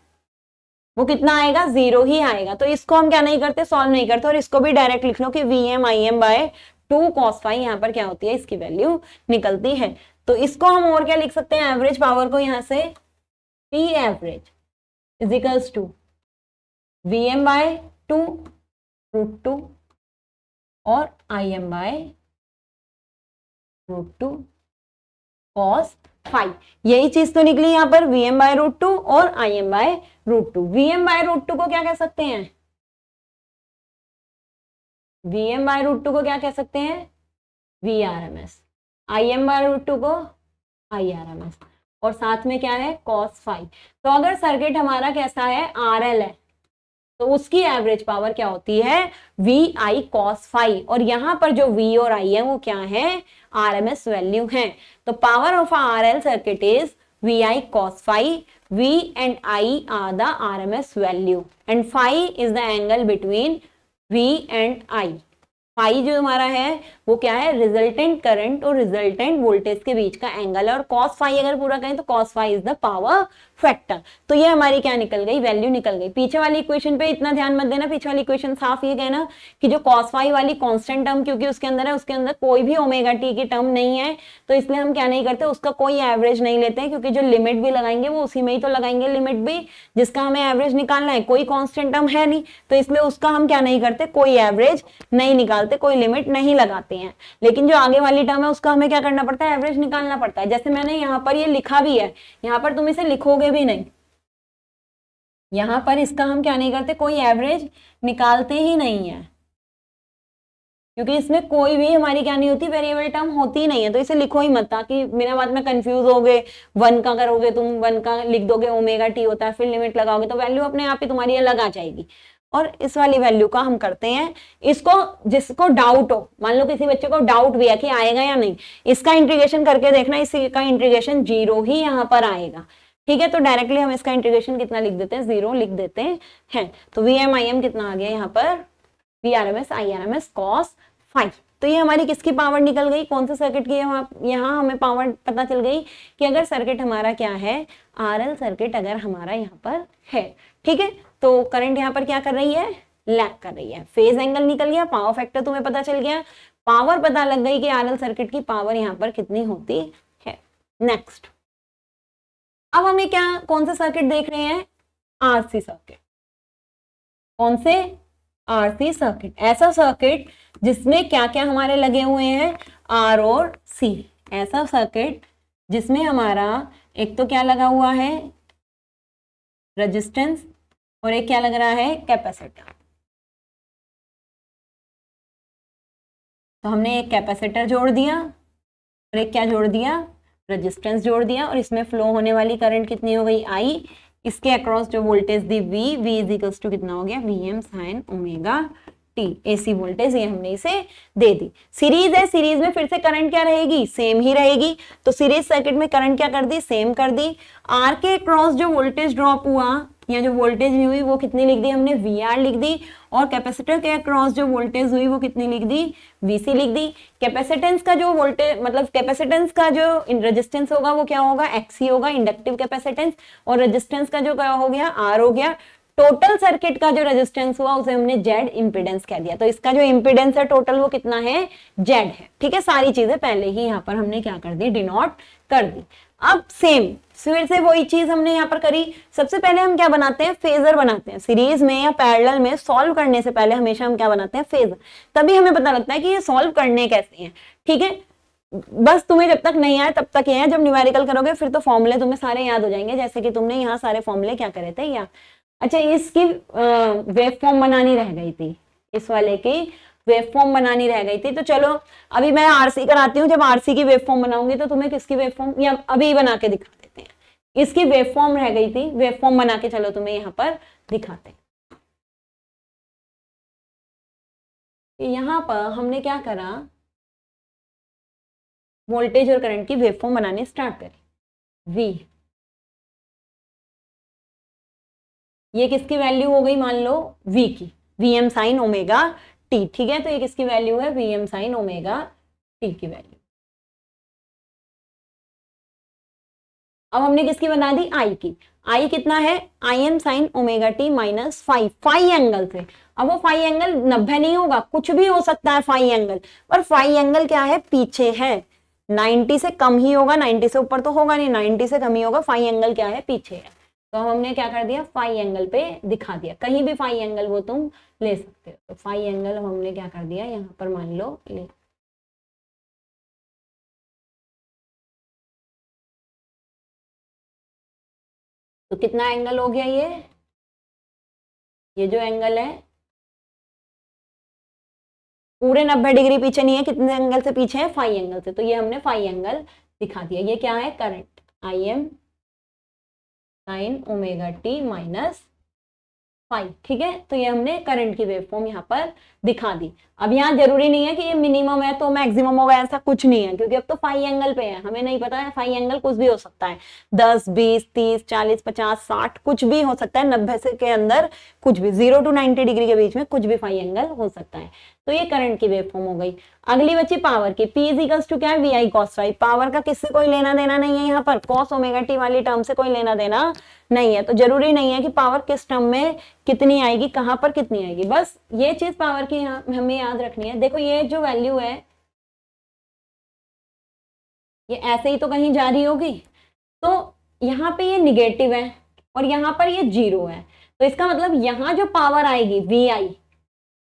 वो कितना आएगा, 0 ही आएगा। तो इसको हम क्या नहीं करते, सॉल्व नहीं करते, और इसको भी डायरेक्ट लिख लो कि Vm Im by 2 cos phi यहाँ पर क्या होती है, इसकी वैल्यू निकलती है। तो इसको हम और क्या लिख सकते हैं, एवरेज पावर को यहाँ से P average is equals to Vm by 2 √2 और Im बाय √2 cos फाई। यही चीज तो निकली यहाँ पर, Vm बाय √2 और Im बाय √2। Vm बाय √2 को क्या कह सकते हैं, Vm बाय √2 को क्या कह सकते हैं, Vrms। Im बाय √2 को Irms, और साथ में क्या है, cos फाई। तो अगर सर्किट हमारा कैसा है, RL है, तो उसकी एवरेज पावर क्या होती है, VI cos फाई। और यहाँ पर जो V और I है वो क्या है, RMS वैल्यू है। तो power of RL circuit is VI cos phi. V and I are the RMS value and phi is the angle between V and I। Phi जो हमारा है वो क्या है, रिजल्टेंट करंट और रिजल्टेंट वोल्टेज के बीच का एंगल है। और cos फाई अगर पूरा कहें तो cos phi is the power factor. तो ये हमारी क्या निकल गई, वैल्यू निकल गई। पीछे वाली इक्वेशन पे इतना ध्यान मत देना, पीछे वाली इक्वेशन साफ ये कहना कि जो cos फाई वाली कांस्टेंट टर्म क्योंकि उसके अंदर है, उसके अंदर कोई भी ओमेगा टी की टर्म नहीं है, तो इसलिए हम क्या नहीं करते, उसका कोई एवरेज नहीं लेते हैं, क्योंकि जो लिमिट भी लगाएंगे वो उसी में ही तो लगाएंगे, लिमिट भी जिसका हमें एवरेज निकालना है, कोई कांस्टेंट टर्म है नहीं, तो इसलिए उसका हम क्या नहीं करते, कोई एवरेज नहीं निकालते, कोई लिमिट नहीं लगाते हैं। लेकिन जो आगे वाली टर्म है उसका हमें क्या करना पड़ता है, एवरेज निकालना पड़ता है। जैसे मैंने यहाँ पर ये लिखा भी है, यहाँ पर तुम इसे लिखोगे भी नहीं, यहाँ पर इसका हम क्या नहीं करते, कोई एवरेज निकालते ही नहीं है, क्योंकि इसमें कोई भी हमारी क्या नहीं होती, वेरिएबल टर्म होती ही नहीं है। तो इसे लिखो ही मत, ताकि बिना बात में कंफ्यूज हो गए। 1 का करोगे तुम, 1 का लिख दोगे, ओमेगा टी होता है, फिर लिमिट लगाओगे तो वैल्यू अपने आप ही तुम्हारी अलग आ जाएगी। और इस वाली वैल्यू का हम करते हैं, इसको जिसको डाउट हो, मान लो किसी बच्चे को डाउट भी है कि आएगा या नहीं, इसका इंटीग्रेशन करके देखना, इसका इंटीग्रेशन 0 ही यहाँ पर आएगा। ठीक है, तो डायरेक्टली हम इसका इंटीग्रेशन कितना लिख देते हैं, 0 लिख देते हैं। तो Vm Im कितना आ गया यहाँ पर, Vrms Irms cos फाई। तो ये हमारी किसकी पावर निकल गई, कौन से सर्किट की, यहाँ हमें पावर पता चल गई कि अगर सर्किट हमारा क्या है, RL सर्किट अगर हमारा यहाँ पर है। ठीक है, तो करंट यहाँ पर क्या कर रही है, लैग कर रही है। फेज एंगल निकल गया, पावर फैक्टर तुम्हें पता चल गया, पावर पता लग गई कि RL सर्किट की पावर यहाँ पर कितनी होती है। नेक्स्ट, अब हमें क्या, कौन सा सर्किट देख रहे हैं, RC सर्किट। कौन से, RC सर्किट, ऐसा सर्किट जिसमें क्या क्या हमारे लगे हुए हैं, R और C। ऐसा सर्किट जिसमें हमारा एक तो क्या लगा हुआ है, रेजिस्टेंस, और एक क्या लग रहा है, कैपेसिटर। तो हमने एक कैपेसिटर जोड़ दिया और एक क्या जोड़ दिया, रेजिस्टेंस जोड़ दिया, और इसमें फ्लो होने वाली करंट कितनी हो गई, I। इसके अक्रॉस जो वोल्टेज दी V इज इक्वल्स टू कितना हो गया, Vm sin omega T. AC voltage ये हमने इसे दे दी। सीरीज है, सीरीज में फिर से करंट क्या रहेगी, सेम ही रहेगी। तो सीरीज सर्किट में करंट क्या कर दी, सेम कर दी। R के अक्रॉस जो वोल्टेज ड्रॉप हुआ या जो वोल्टेज हुई वो कितनी लिख दी हमने, VR लिख दी। और कैपेसिटर के अक्रॉस जो वोल्टेज हुई वो कितनी लिख दी, VC लिख दी। कैपेसिटेंस का जो वोल्टेज, मतलब कैपेसिटेंस का जो रेजिस्टेंस होगा वो क्या होगा, XC होगा, इंडक्टिव कैपेसिटेंस। और रेजिस्टेंस का जो क्या हो गया, R हो गया। टोटल सर्किट का जो रेजिस्टेंस हुआ उसे हमने जेड इंपीडेंस कह दिया। तो इसका जो इंपीडेंस है टोटल वो कितना है, जेड है। ठीक है, सारी चीजें पहले ही यहाँ पर हमने क्या कर दी, डिनोट कर दी। अब सेम फिर से वही चीज हमने यहाँ पर करी। सबसे पहले हम क्या बनाते हैं, फेजर बनाते हैं। सीरीज में या पैरेलल में सॉल्व करने से पहले हमेशा हम क्या बनाते हैं, फेजर। तभी हमें पता लगता है कि ये सॉल्व करने कैसे हैं। ठीक है, बस तुम्हें जब तक नहीं आए तब तक ये है, जब न्यूमेरिकल करोगे फिर तो फॉर्मूले तुम्हें सारे याद हो जाएंगे, जैसे कि तुमने यहाँ सारे फॉर्मूले क्या करे थे या। अच्छा, इसकी वेव फॉर्म बनानी रह गई थी, इस वाले की वेव फॉर्म बनानी रह गई थी। तो चलो अभी मैं आरसी कराती हूँ, जब आरसी की वेव फॉर्म बनाऊंगी तो तुम्हें किसकी वेव फॉर्म, या अभी बना के दिखा देते हैं। इसकी वेवफॉर्म रह गई थी, वेवफॉर्म बना के चलो तुम्हें यहाँ पर दिखाते हैं। यहाँ पर हमने क्या करा, वोल्टेज और करंट की वेवफॉर्म बनाने स्टार्ट करी। V ये किसकी वैल्यू हो गई, मान लो V की, Vm साइन ओमेगा t, ठीक है। तो ये किसकी वैल्यू है, Vm साइन ओमेगा t की वैल्यू। अब हमने किसकी बना दी, I की। I कितना है, Im sine omega t minus phi angle से। अब वो फाई एंगल 90 नहीं होगा, कुछ भी हो सकता है फाई एंगल, पर फाई एंगल क्या है, पीछे है, 90 से कम ही होगा, 90 से ऊपर तो होगा नहीं, 90 से कम ही होगा। फाई एंगल क्या है, पीछे है। तो हमने क्या कर दिया, फाई एंगल पे दिखा दिया, कहीं भी फाई एंगल वो तुम ले सकते हो। तो फाई एंगल हमने क्या कर दिया, यहाँ पर मान लो ले, तो कितना एंगल हो गया, ये जो एंगल है पूरे 90 डिग्री पीछे नहीं है, कितने एंगल से पीछे है, फाई एंगल से। तो ये हमने फाई एंगल दिखा दिया। ये क्या है, current Im sine omega T minus phi, ठीक है। तो ये हमने करंट की वेवफॉर्म यहाँ पर दिखा दी। अब यहाँ जरूरी नहीं है कि ये मिनिमम है तो मैक्सिमम होगा, ऐसा कुछ नहीं है, क्योंकि अब तो फाई एंगल पे है, हमें नहीं पता है फाई एंगल कुछ भी हो सकता है, 10 20 30 40 50 60 कुछ भी हो सकता है, 90 से के अंदर कुछ भी, 0 to 90 डिग्री के बीच में कुछ भी फाई एंगल हो सकता है। तो ये करंट की वेवफॉर्म हो गई। अगली बची पावर की, P इज इक्वल्स टू क्या है, VI cos फाई। पावर का किससे कोई लेना देना नहीं है, यहाँ पर cos ओमेगा टी वाली टर्म से कोई लेना देना नहीं है। तो जरूरी नहीं है कि पावर किस टर्म में कितनी आएगी, कहां पर कितनी आएगी, बस ये चीज पावर की हमें याद रखनी है। देखो ये जो वैल्यू है ये ऐसे ही तो कहीं जा रही होगी, तो यहाँ पे ये निगेटिव है और यहाँ पर ये 0 है, तो इसका मतलब यहाँ जो पावर आएगी VI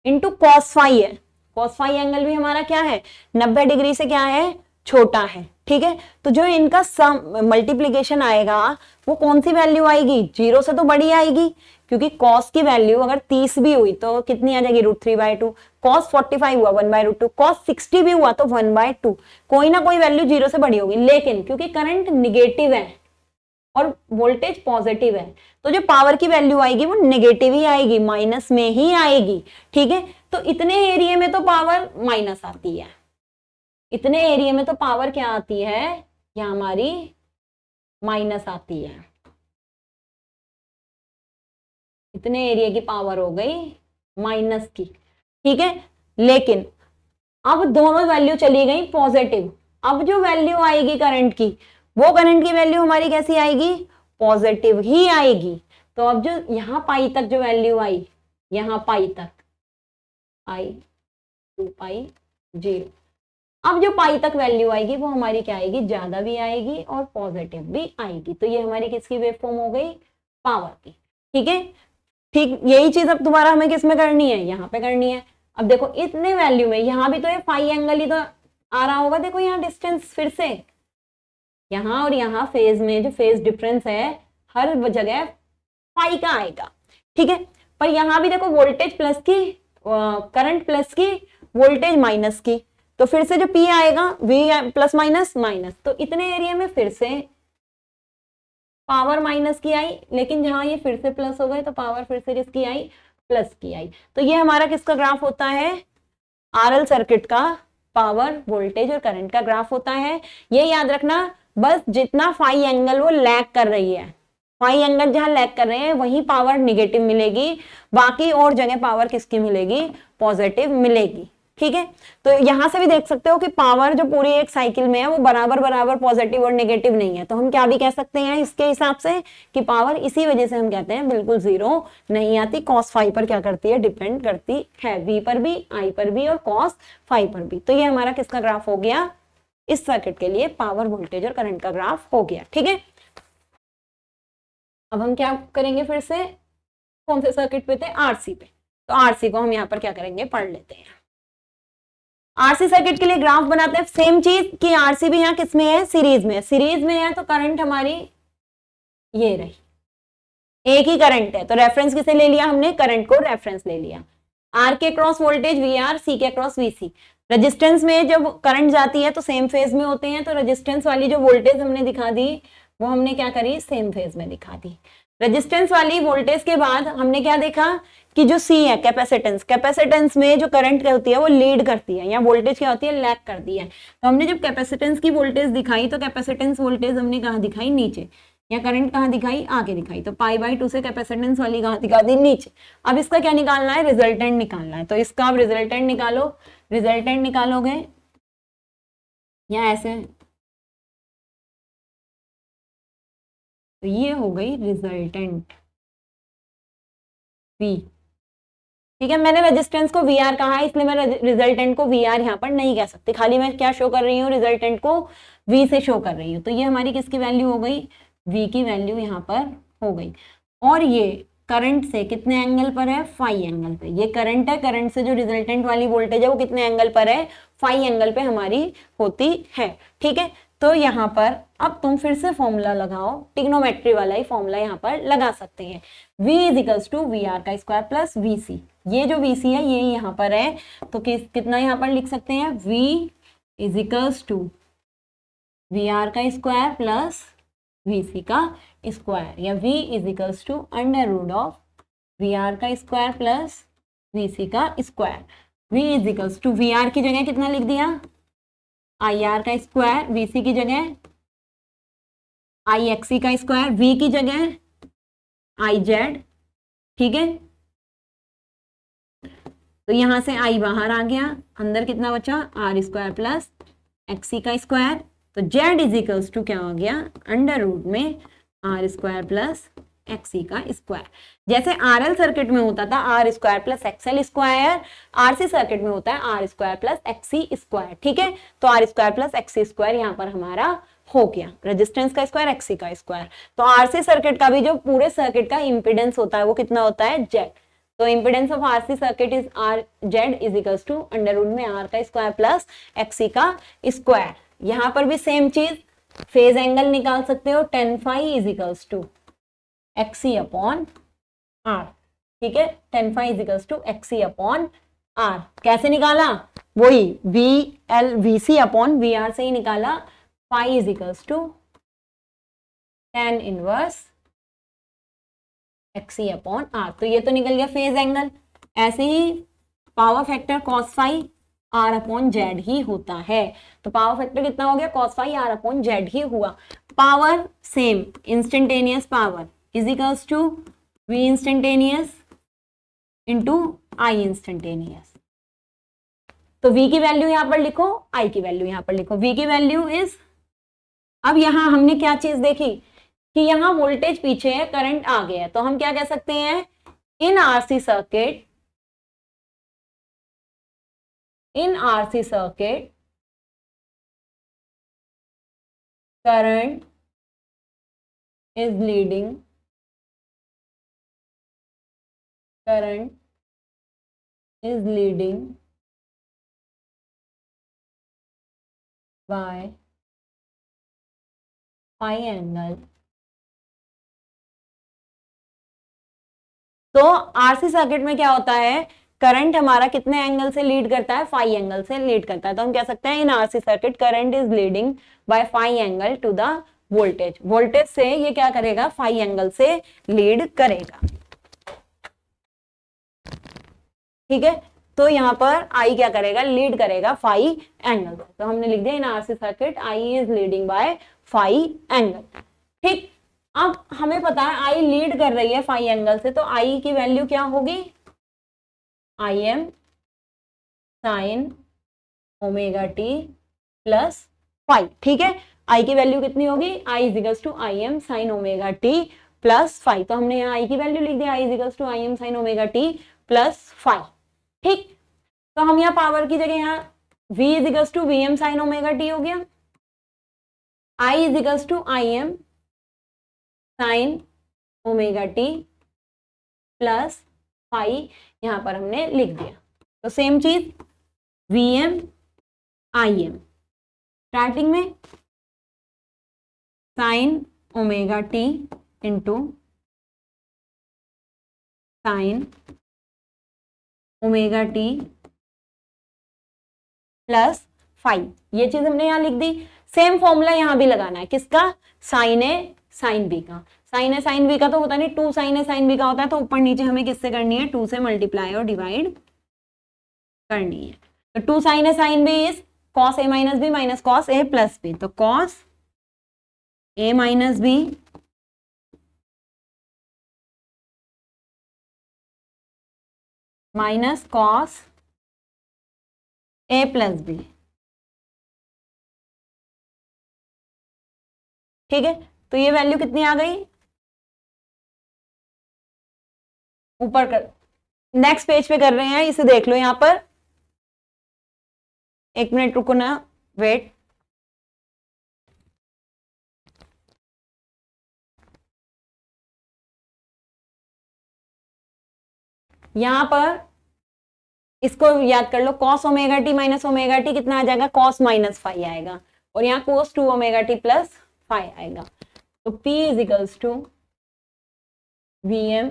इंटू कॉस फाई है। कॉस फाई एंगल भी हमारा क्या है, 90 डिग्री से क्या है, छोटा है, ठीक है। तो जो इनका सम मल्टीप्लीकेशन आएगा वो कौन सी वैल्यू आएगी, 0 से तो बड़ी आएगी, क्योंकि cos की वैल्यू अगर 30 भी हुई तो कितनी आ जाएगी, √3/2। cos 45 हुआ 1/√2, cos 60 भी हुआ तो 1/2। कोई ना कोई वैल्यू 0 से बड़ी होगी, लेकिन क्योंकि करंट निगेटिव है और वोल्टेज पॉजिटिव है, तो जो पावर की वैल्यू आएगी वो नेगेटिव ही आएगी, माइनस में ही आएगी, ठीक है। तो इतने एरिया में तो पावर माइनस आती है, इतने एरिया में तो पावर क्या आती है, या हमारी माइनस आती है, इतने एरिया की पावर हो गई माइनस की, ठीक है। लेकिन अब दोनों वैल्यू चली गई पॉजिटिव, अब जो वैल्यू आएगी करंट की, वो करंट की वैल्यू हमारी कैसी आएगी, पॉजिटिव ही आएगी। तो अब जो यहां पाई तक जो वैल्यू आई, यहां पाई तक आई 2π0, अब जो पाई तक वैल्यू आएगी वो हमारी क्या आएगी, ज्यादा भी आएगी और पॉजिटिव भी आएगी। तो ये हमारी किसकी वेवफॉर्म हो गई, पावर की, ठीक है। ठीक यही चीज अब दोबारा हमें किस में करनी है, यहाँ पे करनी है। अब देखो इतने वैल्यू में यहाँ भी तो ये फाई एंगल ही तो आ रहा होगा, देखो यहाँ डिस्टेंस फिर से, यहाँ और यहाँ फेज में जो फेज डिफरेंस है हर जगह फाई का आएगा, ठीक है। पर यहाँ भी देखो वोल्टेज प्लस की, करंट प्लस की, वोल्टेज माइनस की, तो फिर से जो P आएगा V प्लस माइनस माइनस, तो इतने एरिया में फिर से पावर माइनस की आई, लेकिन जहां ये फिर से प्लस हो गए तो पावर फिर से किसकी आई, प्लस की आई। तो ये हमारा किसका ग्राफ होता है, RL सर्किट का पावर वोल्टेज और करंट का ग्राफ होता है। ये याद रखना, बस जितना फाई एंगल वो लैग कर रही है, फाई एंगल जहां लैग कर रहे हैं वहीं पावर निगेटिव मिलेगी, बाकी और जगह पावर किसकी मिलेगी, पॉजिटिव मिलेगी, ठीक है। तो यहां से भी देख सकते हो कि पावर जो पूरी एक साइकिल में है वो बराबर बराबर पॉजिटिव और नेगेटिव नहीं है। तो हम क्या भी कह सकते हैं इसके हिसाब से कि पावर इसी वजह से हम कहते हैं बिल्कुल 0 नहीं आती, cos फाई पर क्या करती है, डिपेंड करती है, V पर भी, I पर भी और cos फाई पर भी। तो ये हमारा किसका ग्राफ हो गया, इस सर्किट के लिए पावर वोल्टेज और करंट का ग्राफ हो गया, ठीक है। अब हम क्या करेंगे, फिर से कौन से सर्किट पे थे, RC पे। तो RC को हम यहाँ पर क्या करेंगे, पढ़ लेते हैं। RC सर्किट के लिए ग्राफ बनाते हैं, सेम चीज कि RC भी यहाँ किस में है, सीरीज में है, सीरीज में है तो करंट हमारी ये रही, एक ही करंट है, तो रेफरेंस किसे ले लिया हमने, करंट को रेफरेंस ले लिया। R के क्रॉस वोल्टेज VR, C के क्रॉस VC। रेजिस्टेंस में जब करंट जाती है तो सेम फेज में होते हैं, तो रेजिस्टेंस वाली जो वोल्टेज हमने दिखा दी वो हमने क्या करी, सेम फेज में दिखा दी। रेजिस्टेंस वाली वोल्टेज के बाद हमने क्या देखा कि जो सी है कैपेसिटेंस, कैपेसिटेंस में जो करंट क्या होती है वो लीड करती है, या वोल्टेज क्या होती है लैग करती है। तो हमने जब कैपेसिटेंस की वोल्टेज दिखाई तो कैपेसिटेंस वोल्टेज हमने कहाँ दिखाई, नीचे, या करंट कहाँ दिखाई, आगे दिखाई। तो π/2 से कैपेसिटेंस वाली कहाँ दिखा दी, नीचे। अब इसका क्या निकालना है, रिजल्टेंट निकालना है। तो इसका आप रिजल्टेंट निकालो, रिजल्टेंट निकालोगे या ऐसे, तो ये हो गई रिजल्टेंट V। ठीक है, मैंने रेजिस्टेंस को VR कहा है, इसलिए मैं रिजल्टेंट को VR यहाँ पर नहीं कह सकती, खाली मैं क्या शो कर रही हूँ, रिजल्टेंट को V से शो कर रही हूँ। तो ये हमारी किसकी वैल्यू हो गई, V की वैल्यू यहाँ पर हो गई। और ये करंट से कितने एंगल पर है, फाई एंगल पे। ये करंट है, करंट से जो रिजल्टेंट वाली वोल्टेज है वो कितने एंगल पर है, फाई एंगल पे हमारी होती है। ठीक है, तो यहाँ पर अब तुम फिर से फॉर्मूला लगाओ, टिग्नोमेट्री वाला ही फॉर्मूला यहाँ पर लगा सकते हैं। V इजिकल्स टू VR का स्क्वायर प्लस VC। ये जो VC है ये यहाँ पर है, तो कितना यहाँ पर लिख सकते हैं, V इजिकल्स टू VR का स्क्वायर प्लस VC का स्क्वायर, या V equals to under root of VR का स्क्वायर प्लस VC का square. V equals to VR की जगह कितना लिख दिया, IR का स्क्वायर, VC की जगह IXC का स्क्वायर, V की जगह IZ। ठीक है, तो यहां से I बाहर आ गया, अंदर कितना बचा, R स्क्वायर प्लस XC का स्क्वायर। तो Z इजिकल्स टू क्या हो गया, अंडर रूट में R स्क्वायर प्लस XC का स्क्वायर। जैसे RL सर्किट में होता था R square plus XL square, RC circuit में होता है R square plus XC square. ठीक है, तो R square plus XC square यहाँ पर हमारा हो गया, रेजिस्टेंस का स्क्वायर, XC का स्क्वायर। तो RC सर्किट का भी जो पूरे सर्किट का इंपीडेंस होता है वो कितना होता है, Z। तो impedance of RC circuit is Z is equals to under root में R का स्क्वायर प्लस XC का स्क्वायर। यहाँ पर भी सेम चीज, फेज एंगल निकाल सकते हो, tan phi is equals to XC upon R। ठीक है, tan phi is equals to XC upon R। कैसे निकाला, वही VC अपॉन VR से ही निकाला, phi is equals to tan inverse XC upon R। तो ये तो निकल गया फेज एंगल। ऐसे ही power factor cos phi R upon Z ही होता है। तो पावर फैक्टर कितना हो गया, cos phi R upon Z ही हुआ। Power same, instantaneous power is equals to V instantaneous into I instantaneous. तो V की वैल्यू यहां पर लिखो, I की वैल्यू यहां पर लिखो। V की वैल्यू इज, अब यहां हमने क्या चीज देखी कि यहां वोल्टेज पीछे है, करंट आगे है, तो हम क्या कह सकते हैं, इन RC सर्किट, current is leading, by phi angle. तो आरसी सर्किट में क्या होता है, करंट हमारा कितने एंगल से लीड करता है, फाई एंगल से लीड करता है। तो हम कह सकते हैं in RC circuit current is leading by phi angle to the voltage. Voltage से ये क्या करेगा, फाई एंगल से लीड करेगा। ठीक है, तो यहाँ पर आई क्या करेगा, लीड करेगा फाई एंगल। तो हमने लिख दिया in RC circuit I is leading by phi angle. ठीक, अब हमें पता है आई लीड कर रही है फाई एंगल से, तो आई की वैल्यू क्या होगी, I M sine omega T plus phi. ठीक है, आई की वैल्यू कितनी होगी, I is equals to I M sine omega T plus phi. तो हमने यहाँ आई की वैल्यू लिख दिया, I is equals to I M sine omega T plus phi. ठीक, तो हम यहाँ पावर की जगह यहाँ v is equals to V m sine omega t हो गया, I is equals to I M sine omega T plus phi यहाँ पर हमने लिख दिया। तो सेम चीज V M I m, starting में sine omega T into sine omega T plus phi, ये चीज हमने यहां लिख दी। सेम फॉर्मूला यहां भी लगाना है, किसका, साइन ए साइन बी का। साइन ए साइन बी का तो होता नहीं, 2 साइन ए साइन बी का होता है, तो ऊपर नीचे हमें किससे करनी है, 2 से मल्टीप्लाई और डिवाइड करनी है। तो 2 sine A sine B is cos A minus B minus cos A plus B, तो cos A minus B minus cos A plus B. ठीक है, तो ये वैल्यू कितनी आ गई, ऊपर कर, नेक्स्ट पेज पे कर रहे हैं, इसे देख लो यहां पर, 1 मिनट रुको ना, वेट। यहां पर इसको याद कर लो, cos omega T minus omega t कितना आ जाएगा, कॉस माइनस फाइव आएगा, और यहाँ कोस 2 ओमेगा टी प्लस 5 आएगा। तो P is equals to V M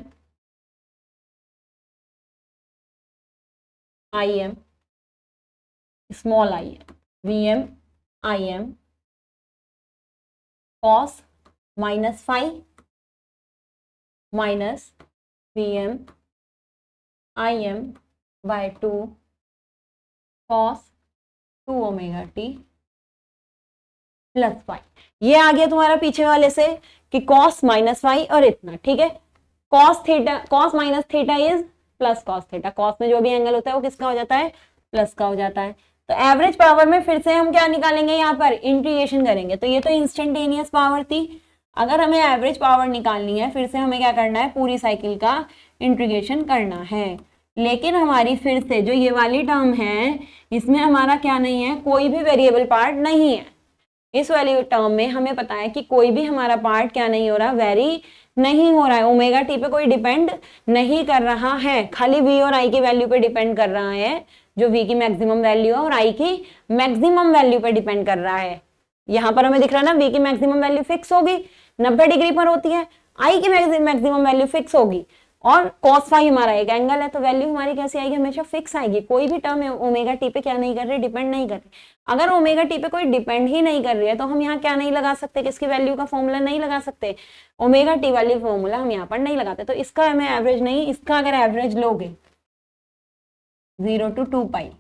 I M small I M, V M I M cos minus 5 minus V M I M by 2 cos 2 omega T plus 5। ये आ गया तुम्हारा पीछे वाले से कि कॉस माइनस 5 और इतना, ठीक है। Cos theta, cos minus theta is plus cos theta, cos में जो भी एंगल होता है वो किसका हो जाता है, प्लस का हो जाता है। तो एवरेज पावर में फिर से हम क्या निकालेंगे, यहाँ पर इंटीग्रेशन करेंगे। तो ये तो इंस्टेंटेनियस पावर थी, अगर हमें एवरेज पावर निकालनी है फिर से हमें क्या करना है, पूरी साइकिल का इंटीग्रेशन करना है। लेकिन हमारी फिर से जो ये वाली टर्म है इसमें हमारा क्या नहीं है, कोई भी वेरिएबल पार्ट नहीं है। इस वाली टर्म में हमें पता है कि कोई भी हमारा पार्ट क्या नहीं हो रहा, वेरी नहीं हो रहा है, ओमेगा टी पे कोई डिपेंड नहीं कर रहा है, खाली वी और आई की वैल्यू पे डिपेंड कर रहा है, जो वी की मैक्सिमम वैल्यू है और आई की मैक्सिमम वैल्यू पे डिपेंड कर रहा है। यहाँ पर हमें दिख रहा है ना, वी की मैक्सिमम वैल्यू फिक्स होगी, 90 डिग्री पर होती है, आई की मैक्सिमम वैल्यू फिक्स होगी, और cos फाई हमारा एक एंगल है, तो वैल्यू हमारी कैसी आएगी, हमेशा फिक्स आएगी। कोई भी टर्म ओमेगा टी पे क्या नहीं कर रही, डिपेंड नहीं कर रही। अगर ओमेगा टी पे कोई डिपेंड ही नहीं कर रही है तो हम यहाँ क्या नहीं लगा सकते, किसकी वैल्यू का फॉर्मूला नहीं लगा सकते, ओमेगा टी वाली फॉर्मूला हम यहाँ पर नहीं लगाते। तो इसका हमें एवरेज नहीं, इसका अगर एवरेज लोगे 0 to 2 पाई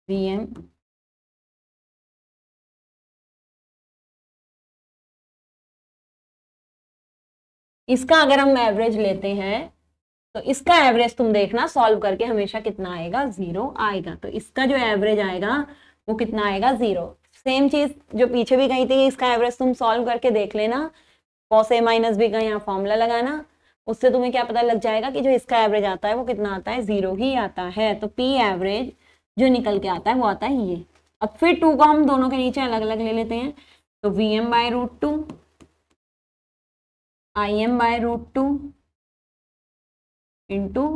वी एम इसका अगर हम एवरेज लेते हैं तो इसका एवरेज तुम देखना सॉल्व करके हमेशा कितना आएगा, 0 आएगा। तो इसका जो एवरेज आएगा वो कितना आएगा, 0। सेम चीज जो पीछे भी कही थी, इसका एवरेज तुम सॉल्व करके देख लेना, कॉस ए माइनस बी का यहाँ फॉर्मूला लगाना, उससे तुम्हें क्या पता लग जाएगा कि जो इसका एवरेज आता है वो कितना आता है, 0 ही आता है। तो पी एवरेज जो निकल के आता है वो आता है ये। अब फिर 2 को हम दोनों के नीचे अलग अलग ले लेते हैं, तो V M by root 2 I M by root 2 into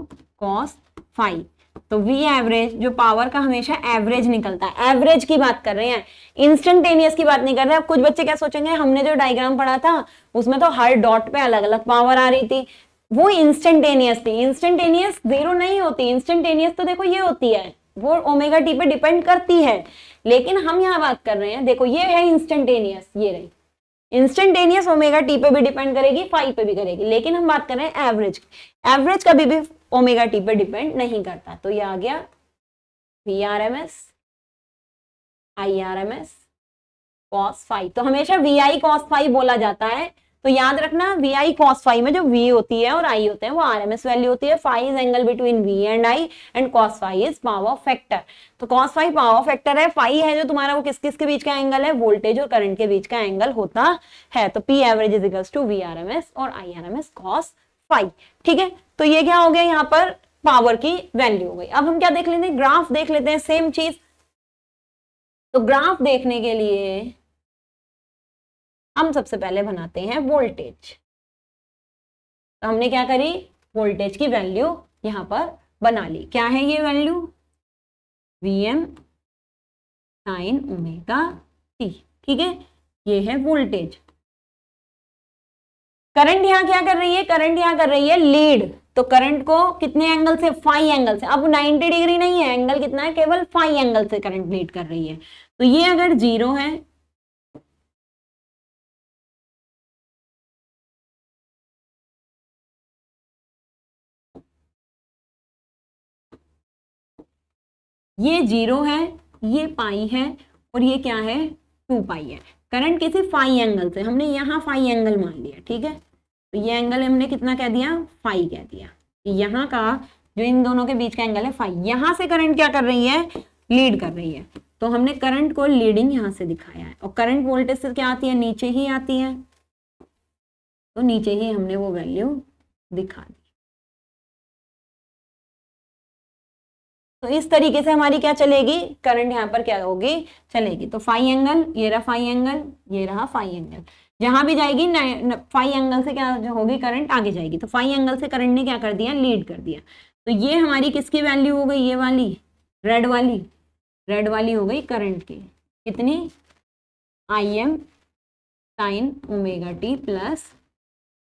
cos 5। तो वी एवरेज जो पावर का हमेशा एवरेज निकलता है, एवरेज की बात कर रहे हैं, इंस्टेंटेनियस की बात नहीं कर रहे हैं। अब कुछ बच्चे क्या सोचेंगे, हमने जो डायग्राम पढ़ा था उसमें तो हर डॉट पे अलग अलग पावर आ रही थी, वो इंस्टेंटेनियस थी। इंस्टेंटेनियस 0 नहीं होती, इंस्टेंटेनियस तो देखो ये होती है, वो ओमेगा टी पे डिपेंड करती है। लेकिन हम यहाँ बात कर रहे हैं, देखो ये है इंस्टेंटेनियस, ये रही इंस्टेंटेनियस, ओमेगा टी पे भी डिपेंड करेगी, फाई पे भी करेगी, लेकिन हम बात कर रहे हैं एवरेज। एवरेज कभी भी ओमेगा टी पे डिपेंड नहीं करता। तो ये आ गया V R M S I R M S cos phi. तो हमेशा वी आई कॉस फाई बोला जाता है, तो याद रखना वी आई कॉस फाई में जो वी होती है और आई होते हैं वो आरएमएस वैल्यू होती है। Phi is angle between V and I, and cos phi is power factor. तो कॉस फाई पावर फैक्टर है, फाई है जो तुम्हारा वो किस किस के बीच का एंगल है, वोल्टेज और करंट के बीच का एंगल होता है। तो P average is equals to V R M S और I R M S cos phi. ठीक है, तो ये क्या हो गया, यहाँ पर पावर की वैल्यू हो गई। अब हम क्या देख लेते हैं, ग्राफ देख लेते हैं, सेम चीज। तो ग्राफ देखने के लिए हम सबसे पहले बनाते हैं वोल्टेज। तो हमने क्या करी, वोल्टेज की वैल्यू यहां पर बना ली। क्या है ये value, Vm sine omega T. ठीक है, ये है वोल्टेज। करंट यहां क्या कर रही है, करंट यहां कर रही है लीड। तो करंट को कितने एंगल से, फाई एंगल से। अब 90 डिग्री नहीं है, एंगल कितना है, केवल फाई एंगल से करंट लीड कर रही है। तो ये अगर 0 है, ये 0 है, ये पाई है, और ये क्या है, 2 पाई है। करंट किसी फाई एंगल से, हमने यहाँ फाई एंगल मान लिया, ठीक है। तो ये एंगल हमने कितना कह दिया, फाई कह दिया। यहाँ का जो इन दोनों के बीच का एंगल है फाई, यहां से करंट क्या कर रही है, लीड कर रही है। तो हमने करंट को लीडिंग यहां से दिखाया है, और करंट वोल्टेज से क्या आती है, नीचे ही आती है, तो नीचे ही हमने वो वैल्यू दिखा दी। तो इस तरीके से हमारी क्या चलेगी, करंट यहाँ पर क्या होगी, चलेगी। तो फाई एंगल, ये रहा फाई एंगल, ये रहा फाई एंगल, जहां भी जाएगी फाई एंगल से क्या जो होगी, करंट आगे जाएगी। तो फाई एंगल से करंट ने क्या कर दिया, लीड कर दिया। तो ये हमारी किसकी वैल्यू हो गई, ये वाली रेड वाली, रेड वाली हो गई करंट की, कितनी, Im sine omega T plus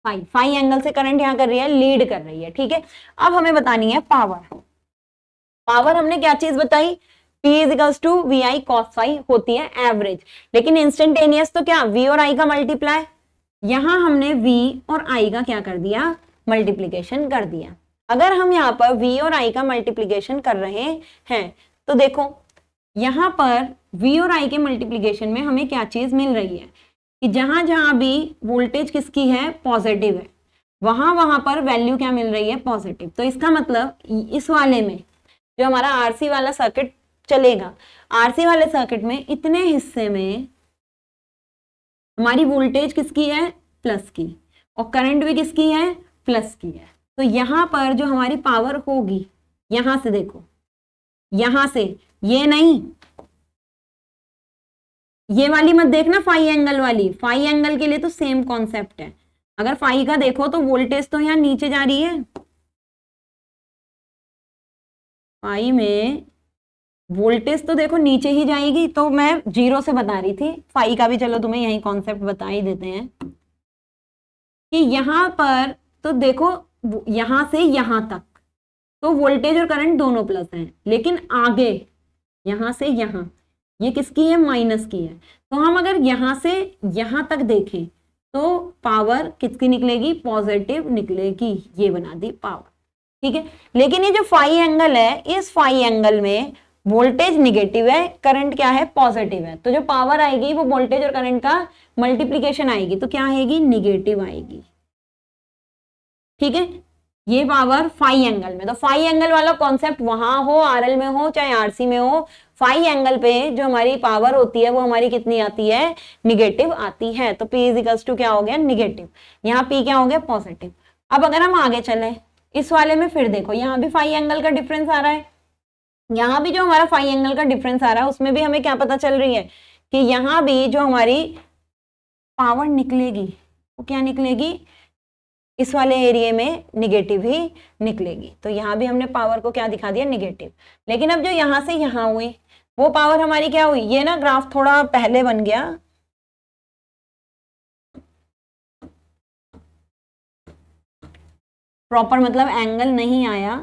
phi. Phi angle से करंट यहाँ कर रही है, लीड कर रही है, ठीक है। अब हमें बतानी है पावर। पावर हमने क्या चीज बताई, P equals to V I cos phi होती है एवरेज, लेकिन इंस्टेंटेनियस तो क्या, V और I का मल्टीप्लाई। यहां हमने V और I का क्या कर दिया, मल्टीप्लीकेशन कर दिया। अगर हम यहाँ पर V और I का मल्टीप्लीकेशन कर रहे हैं, तो देखो यहाँ पर V और I के मल्टीप्लीकेशन में हमें क्या चीज मिल रही है, कि जहां जहां भी वोल्टेज किसकी है, पॉजिटिव है, वहां वहां पर वैल्यू क्या मिल रही है, पॉजिटिव। तो इसका मतलब इस वाले में जो हमारा आरसी वाला सर्किट चलेगा, आरसी वाले सर्किट में इतने हिस्से में हमारी वोल्टेज किसकी है, प्लस की, और करंट भी किसकी है, प्लस की है। तो यहां पर जो हमारी पावर होगी, यहां से देखो, यहां से, ये नहीं, ये वाली मत देखना, फाई एंगल वाली, फाई एंगल के लिए तो सेम कॉन्सेप्ट है। अगर फाई का देखो तो वोल्टेज तो यहां नीचे जा रही है, फाई में वोल्टेज तो देखो नीचे ही जाएगी। तो मैं 0 से बता रही थी, फाई का भी चलो तुम्हें यही कॉन्सेप्ट बता ही देते हैं, कि यहां पर तो देखो, यहां से यहां तक तो वोल्टेज और करंट दोनों प्लस हैं, लेकिन आगे यहां से यहां ये किसकी है, माइनस की है। तो हम अगर यहां से यहां तक देखें तो पावर किसकी निकलेगी, पॉजिटिव निकलेगी। ये बना दी पावर, ठीक है। लेकिन ये जो फाई एंगल है, इस फाई एंगल में वोल्टेज निगेटिव है, करंट क्या है, पॉजिटिव है। तो जो पावर आएगी वो वोल्टेज और करंट का मल्टीप्लीकेशन आएगी, तो क्या आएगी, निगेटिव आएगी, ठीक है। ये पावर फाई एंगल में। तो फाई एंगल वाला कॉन्सेप्ट वहां हो, आरएल में हो चाहे आरसी में हो, फाई एंगल पे जो हमारी पावर होती है वो हमारी कितनी आती है, निगेटिव आती है। तो P इजिकल्स टू क्या हो गया, निगेटिव, यहाँ P क्या हो गया, पॉजिटिव। अब अगर हम आगे चले इस वाले में, फिर देखो यहाँ भी फाई एंगल का डिफरेंस आ रहा है, यहाँ भी जो हमारा फाई एंगल का डिफरेंस आ रहा है उसमें भी हमें क्या पता चल रही है, कि यहाँ भी जो हमारी पावर निकलेगी वो क्या निकलेगी, इस वाले एरिया में निगेटिव ही निकलेगी। तो यहाँ भी हमने पावर को क्या दिखा दिया, निगेटिव। लेकिन अब जो यहाँ से यहाँ हुई वो पावर हमारी क्या हुई, ये ना ग्राफ थोड़ा पहले बन गया, प्रॉपर मतलब एंगल नहीं आया,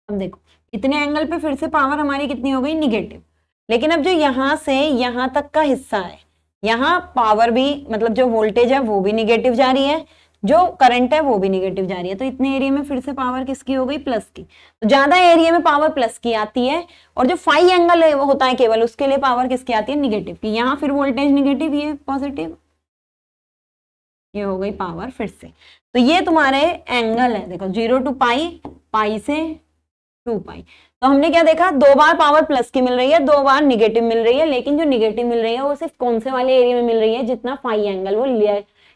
अब देखो इतने एंगल पे फिर से पावर हमारी कितनी हो गई, निगेटिव। लेकिन अब जो यहां से यहां तक का हिस्सा है, यहाँ पावर भी मतलब जो वोल्टेज है वो भी निगेटिव जा रही है, जो करंट है वो भी निगेटिव जा रही है। तो इतने एरिया में फिर से पावर किसकी हो गई, प्लस की। तो ज्यादा एरिया में पावर प्लस की आती है, और जो फाई एंगल है वो होता है केवल, उसके लिए पावर किसकी आती है, निगेटिव की। यहाँ फिर वोल्टेज निगेटिव, ये पॉजिटिव, ये हो गई पावर फिर से। तो ये तुम्हारे एंगल है, देखो 0 टू पाई, पाई से 2 पाई। तो हमने क्या देखा, 2 बार पावर प्लस की मिल रही है, 2 बार निगेटिव मिल रही है। लेकिन जो निगेटिव मिल रही है वो सिर्फ कौन से वाले एरिया में मिल रही है, जितना फाई एंगल वो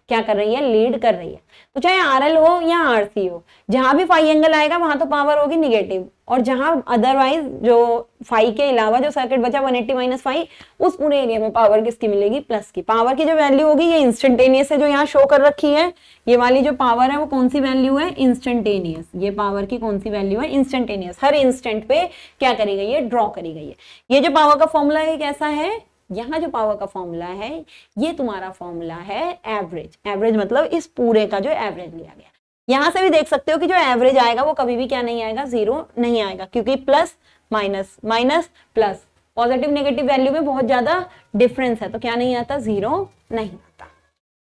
क्या कर रही है, लीड कर रही है। तो चाहे आरएल हो या आरसी हो, जहां भी फाई एंगल आएगा वहां तो पावर होगी निगेटिव, और जहां अदरवाइज जो फाई के अलावा जो सर्किट बचा 180 माइनस फाई, उस पूरे एरिया में पावर किसकी मिलेगी, प्लस की। पावर की जो वैल्यू होगी ये इंस्टेंटेनियस है, जो यहाँ शो कर रखी है, ये वाली जो पावर है वो कौन सी वैल्यू है, इंस्टेंटेनियस। ये पावर की कौन सी वैल्यू है, इंस्टेंटेनियस। हर इंस्टेंट पे क्या करी गई है, ड्रॉ करी गई है। ये जो पावर का फॉर्मूला है कैसा है, यहाँ जो पावर का फॉर्मूला है ये तुम्हारा फॉर्मूला है एवरेज। एवरेज मतलब इस पूरे का जो एवरेज लिया गया। यहां से भी देख सकते हो कि जो एवरेज आएगा वो कभी भी क्या नहीं आएगा, जीरो नहीं आएगा, क्योंकि plus minus minus plus, positive negative value में बहुत ज्यादा डिफरेंस है, तो क्या नहीं आता, जीरो नहीं आता।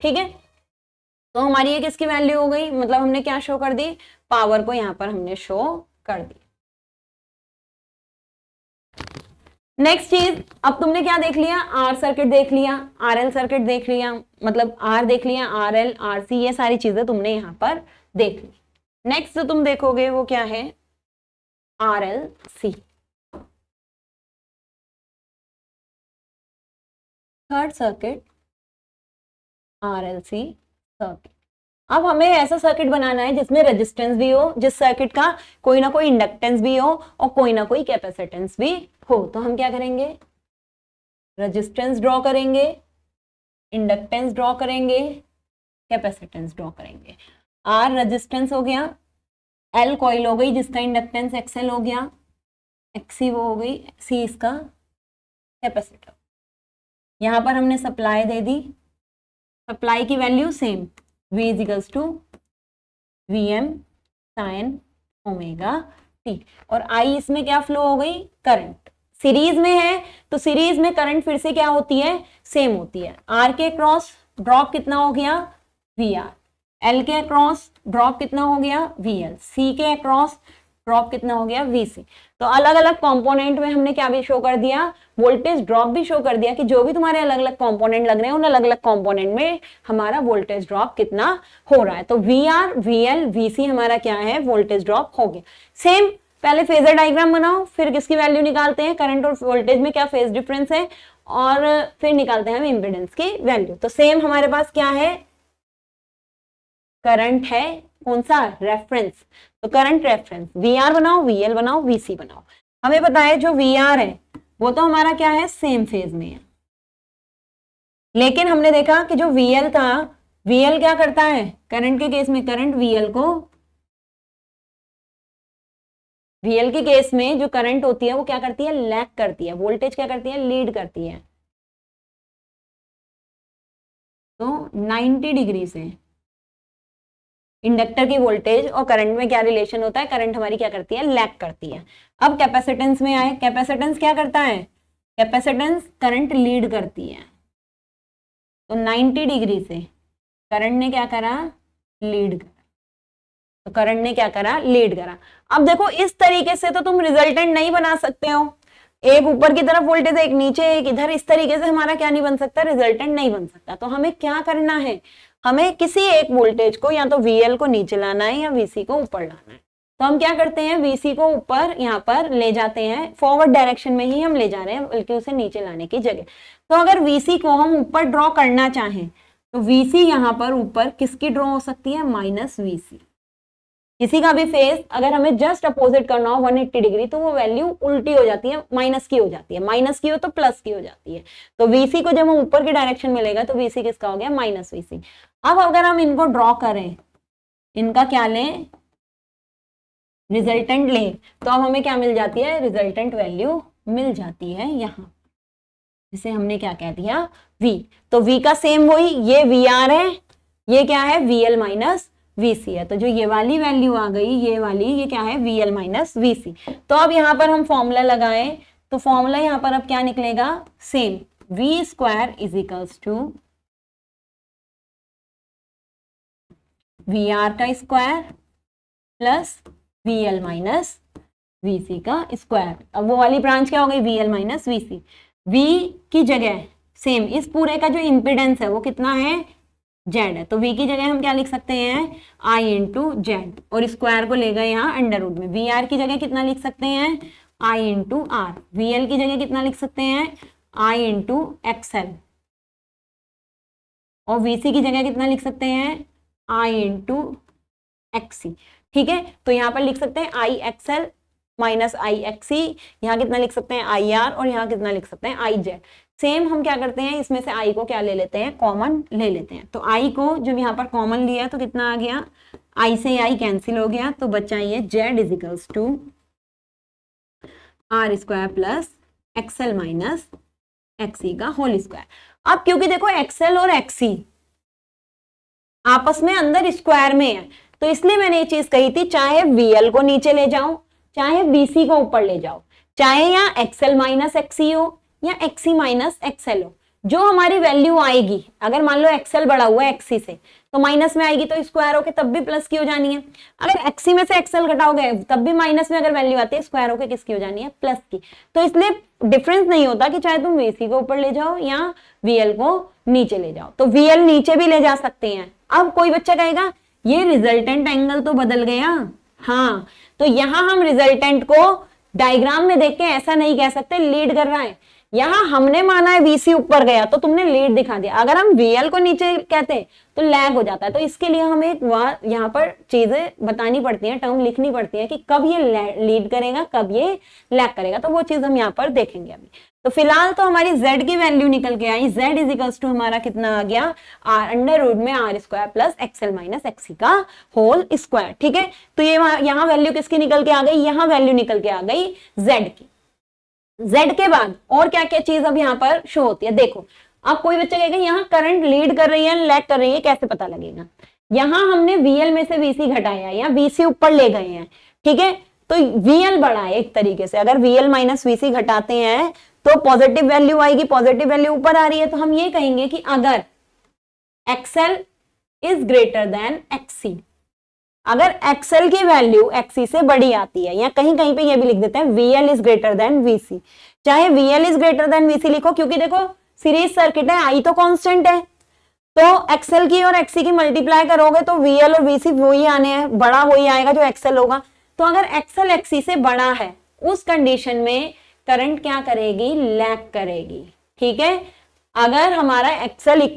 ठीक है, तो हमारी ये किसकी वैल्यू हो गई, मतलब हमने क्या शो कर दी, पावर को यहां पर हमने शो कर दी। नेक्स्ट चीज, अब तुमने क्या देख लिया, आर सर्किट देख लिया, आरएल सर्किट देख लिया, मतलब आर देख लिया, आरएल आरसी, ये सारी चीजें तुमने यहां पर देख ली। नेक्स्ट जो तुम देखोगे वो क्या है, RLC. Third circuit RLC circuit. अब हमें ऐसा सर्किट बनाना है जिसमें रेजिस्टेंस भी हो, जिस सर्किट का कोई ना कोई इंडक्टेंस भी हो और कोई ना कोई कैपेसिटेंस भी हो। तो हम क्या करेंगे, रेजिस्टेंस ड्रॉ करेंगे, इंडक्टेंस ड्रॉ करेंगे, कैपेसिटेंस ड्रॉ करेंगे। आर रेजिस्टेंस हो गया, एल कॉइल हो गई जिसका इंडक्टेंस एक्सएल हो गया, एक्सी वो हो गई, सी इसका कैपेसिटर। यहां पर हमने सप्लाई दे दी, सप्लाई की value same, V is equals to VM sine omega T, और I इसमें क्या फ्लो हो गई, करंट। सीरीज में है तो सीरीज में करंट फिर से क्या होती है, सेम होती है। R के क्रॉस ड्रॉप कितना हो गया, VR, L के क्रॉस ड्रॉप कितना हो गया, VL, C के क्रॉस ड्रॉप कितना हो गया, VC। तो अलग अलग कंपोनेंट में हमने क्या भी शो कर दिया, वोल्टेज ड्रॉप भी शो कर दिया कि जो भी तुम्हारे अलग अलग कंपोनेंट लग रहे हैं उन अलग अलग कंपोनेंट में हमारा वोल्टेज ड्रॉप कितना हो रहा है। तो VR, VL, VC हमारा क्या है, वोल्टेज ड्रॉप हो गया। सेम पहले फेजर डायग्राम बनाओ, फिर किसकी वैल्यू निकालते हैं, करंट और वोल्टेज में क्या फेज डिफरेंस है, और फिर निकालते हैं हम इम्पीडेंस की वैल्यू। तो सेम हमारे पास क्या है, करंट है, कौन सा, रेफरेंस। तो करंट रेफरेंस, VR बनाओ, VL बनाओ, VC बनाओ। हमें पता है जो VR है वो तो हमारा क्या है, सेम फेज में है, लेकिन हमने देखा कि जो VL था, VL क्या करता है, करंट के केस में करंट VL के केस में जो करंट होती है वो क्या करती है, लैग करती है, वोल्टेज क्या करती है, लीड करती है। तो 90 डिग्री से इंडक्टर की वोल्टेज और करंट में क्या रिलेशन होता है, करंट हमारी क्या करती है, लैग करती है। अब कैपेसिटेंस में आए, कैपेसिटेंस क्या करता है, कैपेसिटेंस करंट लीड करती है। तो 90 डिग्री से करंट ने क्या करा, लीड करा, तो करंट ने क्या करा, लीड करा। अब देखो इस तरीके से तो तुम रिजल्टेंट नहीं बना सकते हो, एक ऊपर की तरफ वोल्टेज, एक नीचे, एक इधर, इस तरीके से हमारा क्या नहीं बन सकता, रिजल्टेंट नहीं बन सकता। तो हमें क्या करना है, हमें किसी एक वोल्टेज को या तो VL को नीचे लाना है या VC को ऊपर लाना है। तो हम क्या करते हैं, VC को ऊपर यहाँ पर ले जाते हैं, फॉरवर्ड डायरेक्शन में ही हम ले जा रहे हैं, बल्कि उसे नीचे लाने की जगह। तो अगर VC को हम ऊपर ड्रॉ करना चाहें तो VC यहाँ पर ऊपर किसकी ड्रॉ हो सकती है, माइनस VC। किसी का भी फेस अगर हमें जस्ट अपोजिट करना हो 180 डिग्री तो वो वैल्यू उल्टी हो जाती है, माइनस की हो जाती है, माइनस की हो तो प्लस की हो जाती है। तो VC को जब हम ऊपर की डायरेक्शन में लेगा तो VC किसका हो गया, माइनस VC। अब अगर हम इनको ड्रॉ करें, इनका क्या लें, रिजल्टेंट लें, तो अब हमें क्या मिल जाती है, रिजल्टेंट वैल्यू मिल जाती है यहाँ, जिसे हमने क्या कह दिया, V। तो V का सेम वही, ये VR है, ये क्या है, VL माइनस VC है। तो जो ये वाली वैल्यू आ गई, ये वाली, ये क्या है, VL माइनस VC। तो अब यहाँ पर हम फॉर्मूला लगाएं तो फॉर्मूला यहाँ पर अब क्या निकलेगा, same, V square is equals to VR का square plus VL minus VC का स्क्वायर। अब वो वाली ब्रांच क्या हो गई, VL माइनस VC। V की जगह सेम, इस पूरे का जो इम्पीडेंस है वो कितना है, Z है, तो V की जगह हम क्या लिख सकते हैं, I इंटू Z, और स्क्वायर को ले गए यहाँ अंडर रूट में। VR की जगह कितना लिख सकते हैं, I इंटू R। VL की जगह कितना लिख सकते हैं, I इंटू XL, और VC की जगह कितना लिख सकते हैं, I इंटू XC। ठीक है, तो यहाँ पर लिख सकते हैं IXL माइनस IXC, यहाँ कितना लिख सकते हैं IR, और यहाँ कितना लिख सकते हैं IZ। सेम हम क्या करते हैं, इसमें से I को क्या ले लेते हैं, कॉमन ले लेते हैं। तो I को जब यहाँ पर कॉमन लिया तो कितना आ गया, I से I कैंसिल हो गया, तो बचा ये Z equals to R square plus XL minus XC का होल स्क्वायर। अब क्योंकि देखो XL और XC आपस में अंदर स्क्वायर में है, तो इसलिए मैंने ये चीज कही थी, चाहे VL को नीचे ले जाओ, चाहे VC को ऊपर ले जाओ, चाहे यहाँ XL माइनस XC हो या XC माइनस XL हो, जो हमारी वैल्यू आएगी, अगर मान लो XL बड़ा हुआ है XC से, तो माइनस में आएगी तो स्क्वायर होके तब भी प्लस की हो जानी है। अगर XC में से XL घटाओगे तब भी माइनस में अगर वैल्यू आती है, स्क्वायर होके किसकी हो जानी है, प्लस की। तो इसलिए डिफरेंस नहीं होता कि चाहे तुम VC को ऊपर ले जाओ या VL को नीचे ले जाओ, तो VL नीचे भी ले जा सकते हैं। अब कोई बच्चा कहेगा ये रिजल्टेंट एंगल तो बदल गया, हाँ, तो यहां हम रिजल्टेंट को डायग्राम में देख के ऐसा नहीं कह सकते लीड कर रहा है, यहां हमने माना है VC ऊपर गया तो तुमने लीड दिखा दिया, अगर हम VL को नीचे कहते तो लैग हो जाता है। तो इसके लिए हमें यहाँ पर चीजें बतानी पड़ती हैं, टर्म लिखनी पड़ती है कि कब ये लीड करेगा, कब ये लैग करेगा, तो वो चीज हम यहाँ पर देखेंगे अभी। तो फिलहाल तो हमारी Z की वैल्यू निकल के आई, Z इजिकल्स टू हमारा कितना आ गया, अंडर रूट में R square plus XL minus XC का होल स्क्वायर। ठीक है, तो ये यहाँ वैल्यू किसकी निकल के आ गई, यहाँ वैल्यू निकल के आ गई Z की। Z के बाद और क्या क्या चीज अब यहाँ पर शो होती है, देखो। अब कोई बच्चा कहेगा यहाँ करंट लीड कर रही है, लैग कर रही है, कैसे पता लगेगा। यहाँ हमने VL में से VC घटाया या VC ऊपर ले गए हैं, ठीक है, तो VL बड़ा है एक तरीके से। अगर VL माइनस VC घटाते हैं तो पॉजिटिव वैल्यू आएगी, पॉजिटिव वैल्यू ऊपर आ रही है, तो हम ये कहेंगे कि अगर XL is greater than XC, अगर XL की वैल्यू XC से बड़ी आती है, या कहीं कहीं पे ये भी लिख देते हैं VL is greater than VC, चाहे VL is greater than VC लिखो, क्योंकि देखो सीरीज सर्किट है, I तो कांस्टेंट है, तो XL की और XC की मल्टीप्लाई करोगे तो VL और VC वही आने हैं, बड़ा वही आएगा जो XL होगा। तो अगर XL XC से बड़ा है, उस कंडीशन में करंट क्या करेगी, लैग करेगी। ठीक है, अगर हमारा XL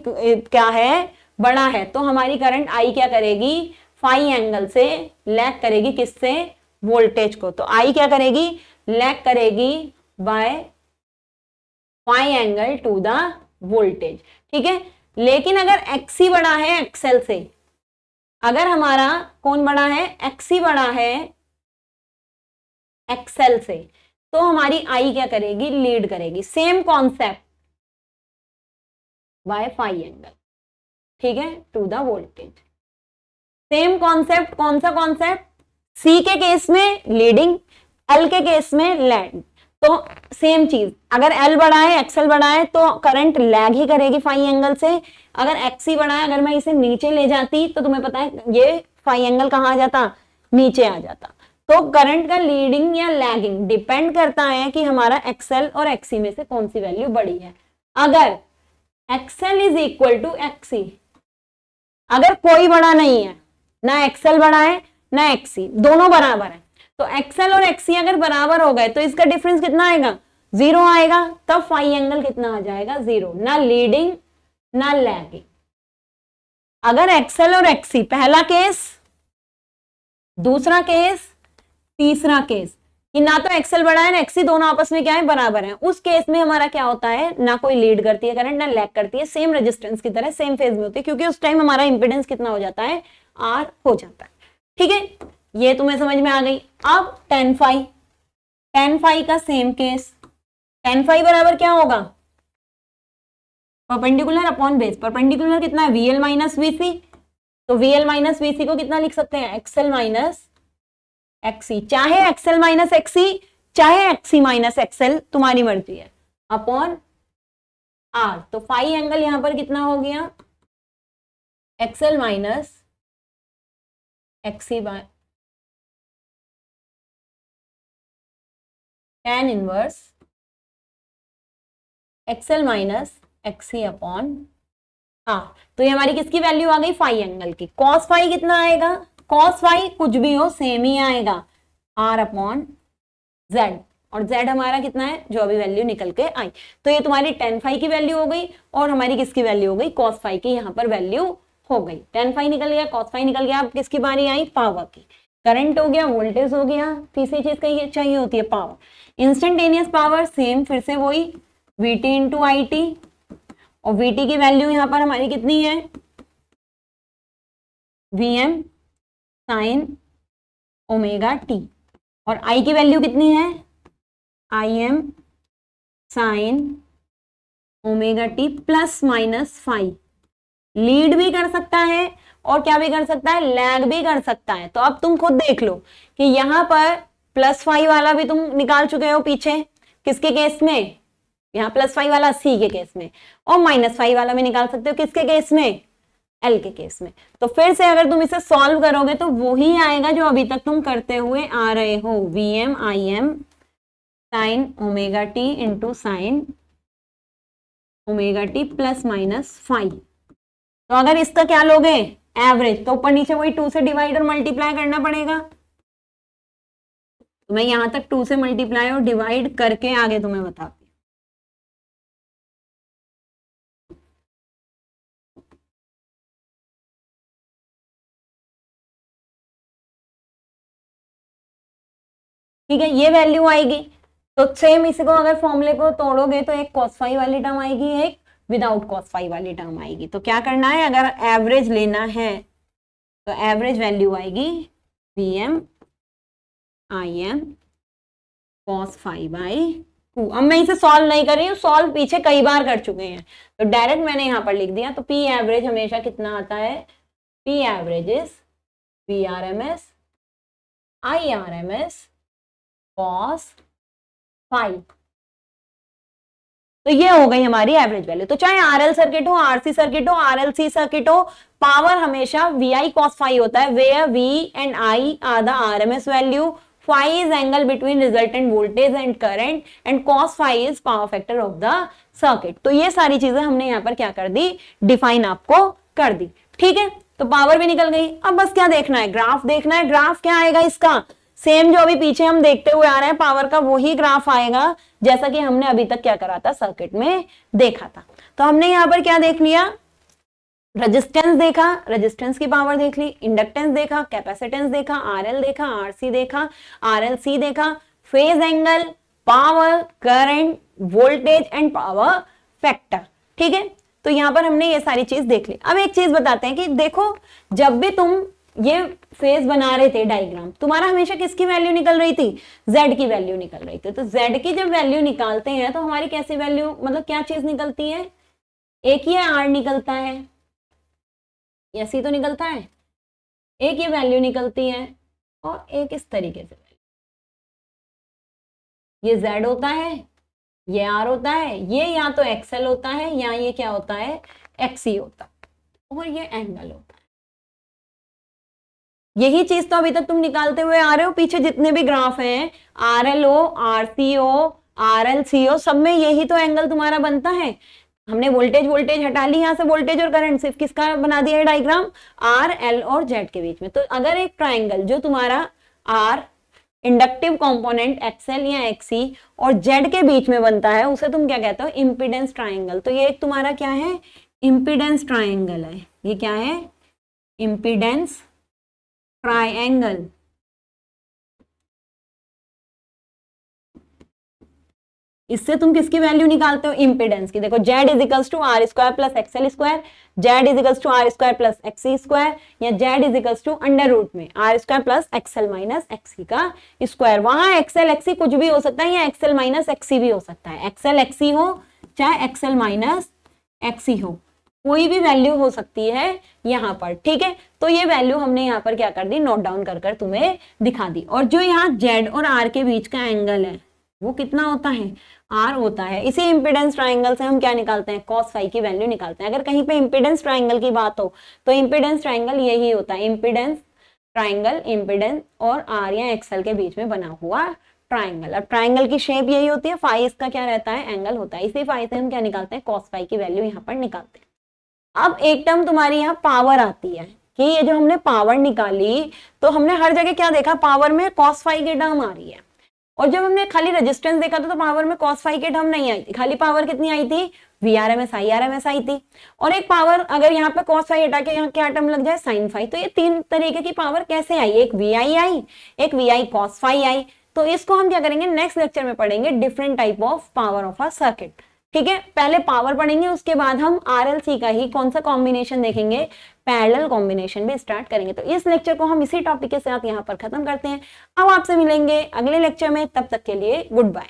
क्या है, बड़ा है, तो हमारी करंट I क्या करेगी, फाई एंगल से लैग करेगी, किससे, वोल्टेज को। तो I क्या करेगी, लैग करेगी by phi angle to the voltage. ठीक है, लेकिन अगर XC बड़ा है XL से, अगर हमारा कौन बड़ा है, XC बड़ा है XL से, तो हमारी I क्या करेगी, लीड करेगी। Same concept, by phi angle, ठीक है, to the voltage. Same concept, कौन सा कॉन्सेप्ट, C के केस में लीडिंग, L के केस में लैग। तो सेम चीज, अगर L बड़ा है XL बड़ा है तो करंट लैग ही करेगी फाई एंगल से। अगर XC बड़ा है, अगर मैं इसे नीचे ले जाती तो तुम्हें पता है ये फाई एंगल कहाँ आ जाता, नीचे आ जाता। तो करंट का लीडिंग या लैगिंग डिपेंड करता है कि हमारा XL और XC में से कौन सी वैल्यू बड़ी है। अगर XL is equal to XC, अगर कोई बड़ा नहीं है, ना XL बड़ा है ना XC, दोनों बराबर है, तो XL और XC अगर बराबर हो गए तो इसका डिफरेंस कितना आएगा, 0 आएगा। तब फाई एंगल कितना आ जाएगा, 0, ना लीडिंग ना लैगिंग। अगर XL और XC, पहला केस, दूसरा केस, तीसरा केस, कि ना तो XL बड़ा है ना XC, दोनों आपस में क्या है, बराबर है, उस केस में हमारा क्या होता है, ना कोई लीड करती है करंट, ना लैग करती है, सेम रेजिस्टेंस की तरह सेम फेज में होती है, क्योंकि उस टाइम हमारा इंपेडेंस कितना हो जाता है, R हो जाता है। ठीक है, ये तुम्हें समझ में आ गई। अब tan phi का सेम केस, tan phi बराबर क्या होगा, परपेंडिकुलर अपॉन बेस। परपेंडिकुलर कितना है, VL माइनस VC, तो VL माइनस VC को कितना लिख सकते हैं, XL माइनस XC, चाहे XL माइनस XC चाहे XC माइनस XL, तुम्हारी मर्जी है, अपॉन R। तो फाई एंगल यहां पर कितना हो गया, XL minus XC by tan inverse XL minus XC upon R। तो ये हमारी किसकी वैल्यू आ गई, फाई एंगल की। cos फाई कितना आएगा, cos फाई कुछ भी हो सेम ही आएगा, R अपॉन Z। और z हमारा कितना है, जो अभी वैल्यू निकल के आई। तो ये तुम्हारी tan phi की वैल्यू हो गई और हमारी किसकी वैल्यू हो गई, cos phi की यहाँ पर वैल्यू हो गई। tan phi निकल गया, cos phi निकल गया, अब किसकी बारी आई, पावर की। करंट हो गया, वोल्टेज हो गया, तीसरी चीज कही चाहिए होती है पावर। इंस्टेंटेनियस पावर सेम, फिर से वही VT इंटू IT, और VT की वैल्यू यहाँ पर हमारी कितनी है, Vm साइन ओमेगा टी, और I की वैल्यू कितनी है, Im sine omega T plus minus 5। Lead भी कर सकता है और क्या भी कर सकता है, लैग भी कर सकता है। तो अब तुम खुद देख लो कि यहाँ पर +5 वाला भी तुम निकाल चुके हो पीछे, किसके केस में, यहाँ +5 वाला C के केस में, और -5 वाला भी निकाल सकते हो, किसके केस में, L के केस में। तो फिर से अगर तुम इसे सॉल्व करोगे तो वही आएगा जो अभी तक तुम करते हुए आ रहे हो, Vm Im sine omega T into sine omega T plus minus 5। तो अगर इसका क्या लोगे, एवरेज, तो ऊपर नीचे वही 2 से डिवाइड और मल्टीप्लाई करना पड़ेगा। तो मैं यहां तक 2 से मल्टीप्लाई और डिवाइड करके आगे तुम्हें बताती हूँ। ठीक है, ये वैल्यू आएगी। तो सेम इसी को अगर फॉर्मूले को तोड़ोगे तो एक cos phi वाली टर्म आएगी, एक विदाउट cos phi वाली टर्म आएगी। तो क्या करना है, अगर एवरेज लेना है तो एवरेज वैल्यू आएगी Vm Im cos phi by 2। अब मैं इसे सॉल्व नहीं कर रही हूँ, सॉल्व पीछे कई बार कर चुके हैं, तो डायरेक्ट मैंने यहाँ पर लिख दिया। तो P एवरेज हमेशा कितना आता है, P average is VRMS IRMS cos phi। तो ये हो गई हमारी एवरेज वैल्यू। तो चाहे RL सर्किट हो, RC सर्किट हो, RLC सर्किट हो, पावर हमेशा VI cos phi होता है, where V and I are the RMS value, phi is angle between resultant voltage and current, and cos phi is power factor of the circuit। तो ये सारी चीजें हमने यहाँ पर क्या कर दी, डिफाइन आपको कर दी। ठीक है, तो पावर भी निकल गई। अब बस क्या देखना है, ग्राफ देखना है। ग्राफ क्या आएगा इसका, सेम जो अभी पीछे हम देखते हुए आ रहे हैं पावर का, वही ग्राफ आएगा जैसा कि हमने अभी तक क्या करा था, सर्किट में देखा था। तो हमने यहाँ पर क्या देख लिया, रेजिस्टेंस देखा, रेजिस्टेंस की पावर देख ली, इंडक्टेंस देखा, कैपेसिटेंस देखा, RL देखा, RC देखा, RLC देखा, phase angle, power, current, voltage and power factor. ठीक है, तो यहां पर हमने ये सारी चीज देख ली। अब एक चीज बताते हैं कि देखो, जब भी तुम ये फेज बना रहे थे डायग्राम, तुम्हारा हमेशा किसकी वैल्यू निकल रही थी, Z की वैल्यू निकल रही थी। तो Z की जब वैल्यू निकालते हैं तो हमारी कैसी वैल्यू, मतलब क्या चीज निकलती है, एक ही R निकलता है, ऐसी तो निकलता है, एक ये वैल्यू निकलती है, और एक इस तरीके से ये Z होता है, ये R होता है, ये या तो XL होता है या ये क्या होता है, XC होता है, और ये एंगल होता है। यही चीज तो अभी तक तुम निकालते हुए आ रहे हो, पीछे जितने भी ग्राफ हैं, RL हो, RC हो, RLC हो, सब में यही तो एंगल तुम्हारा बनता है। हमने वोल्टेज हटा ली यहाँ से, वोल्टेज और करंट, सिर्फ किसका बना दिया है डायग्राम, R, L और Z के बीच में। तो अगर एक ट्राइंगल जो तुम्हारा R इंडक्टिव कंपोनेंट XL या XC और Z के बीच में बनता है, उसे तुम क्या कहते हो, इंपीडेंस ट्राइंगल। तो ये एक तुम्हारा क्या है, इंपीडेंस ट्राइंगल है। ये क्या है, इंपीडेंस ट्राइंगल। इससे तुम किसकी वैल्यू निकालते हो, इंपीडेंस की। देखो Z equals to R square plus XL square, Z equals to R square plus XC square, या Z equals to under root में R square plus XL minus XC का स्क्वायर। वहां XL XC कुछ भी हो सकता है, या XL माइनस XC भी हो सकता है। XL XC हो चाहे XL माइनस XC हो, कोई भी वैल्यू हो सकती है यहाँ पर। ठीक है, तो ये वैल्यू हमने यहाँ पर क्या कर दी, नोट डाउन कर कर तुम्हें दिखा दी। और जो यहाँ Z और R के बीच का एंगल है वो कितना होता है, R होता है। इसी इंपीडेंस ट्राइंगल से हम क्या निकालते हैं, cos phi की वैल्यू निकालते हैं। अगर कहीं पे इंपीडेंस ट्राइंगल की बात हो तो इंपीडेंस ट्राइंगल यही होता है, इंपीडेंस ट्राइंगल, इंपीडेंस और R या XL के बीच में बना हुआ ट्राइंगल। अब ट्राइंगल की शेप यही होती है, फाई इसका क्या रहता है, एंगल होता है। इसी फाई से हम क्या निकालते हैं, cos phi की वैल्यू यहाँ पर निकालते हैं। अब एक टर्म तुम्हारी यहाँ पावर आती है कि ये जो हमने पावर निकाली, तो हमने हर जगह क्या देखा, पावर में cos phi की टर्म आ रही है, और जब हमने खाली रेजिस्टेंस देखा था तो पावर में cos फाई के टर्म नहीं आई थी, खाली पावर कितनी आई थी, VRMS IRMS आई थी। और एक पावर अगर यहाँ पे cos फाई हटा के यहाँ क्या टर्म लग जाए, sin फाई। तो ये तीन तरीके की पावर कैसे आई, एक VI आई, एक VI cos फाई आई। तो इसको हम क्या करेंगे, नेक्स्ट लेक्चर में पढ़ेंगे, different type of power of a circuit. ठीक है, पहले पावर पढ़ेंगे, उसके बाद हम RLC का ही कौन सा कॉम्बिनेशन देखेंगे, पैरेलल कॉम्बिनेशन भी स्टार्ट करेंगे। तो इस लेक्चर को हम इसी टॉपिक के साथ यहाँ पर खत्म करते हैं। अब आपसे मिलेंगे अगले लेक्चर में, तब तक के लिए गुड बाय।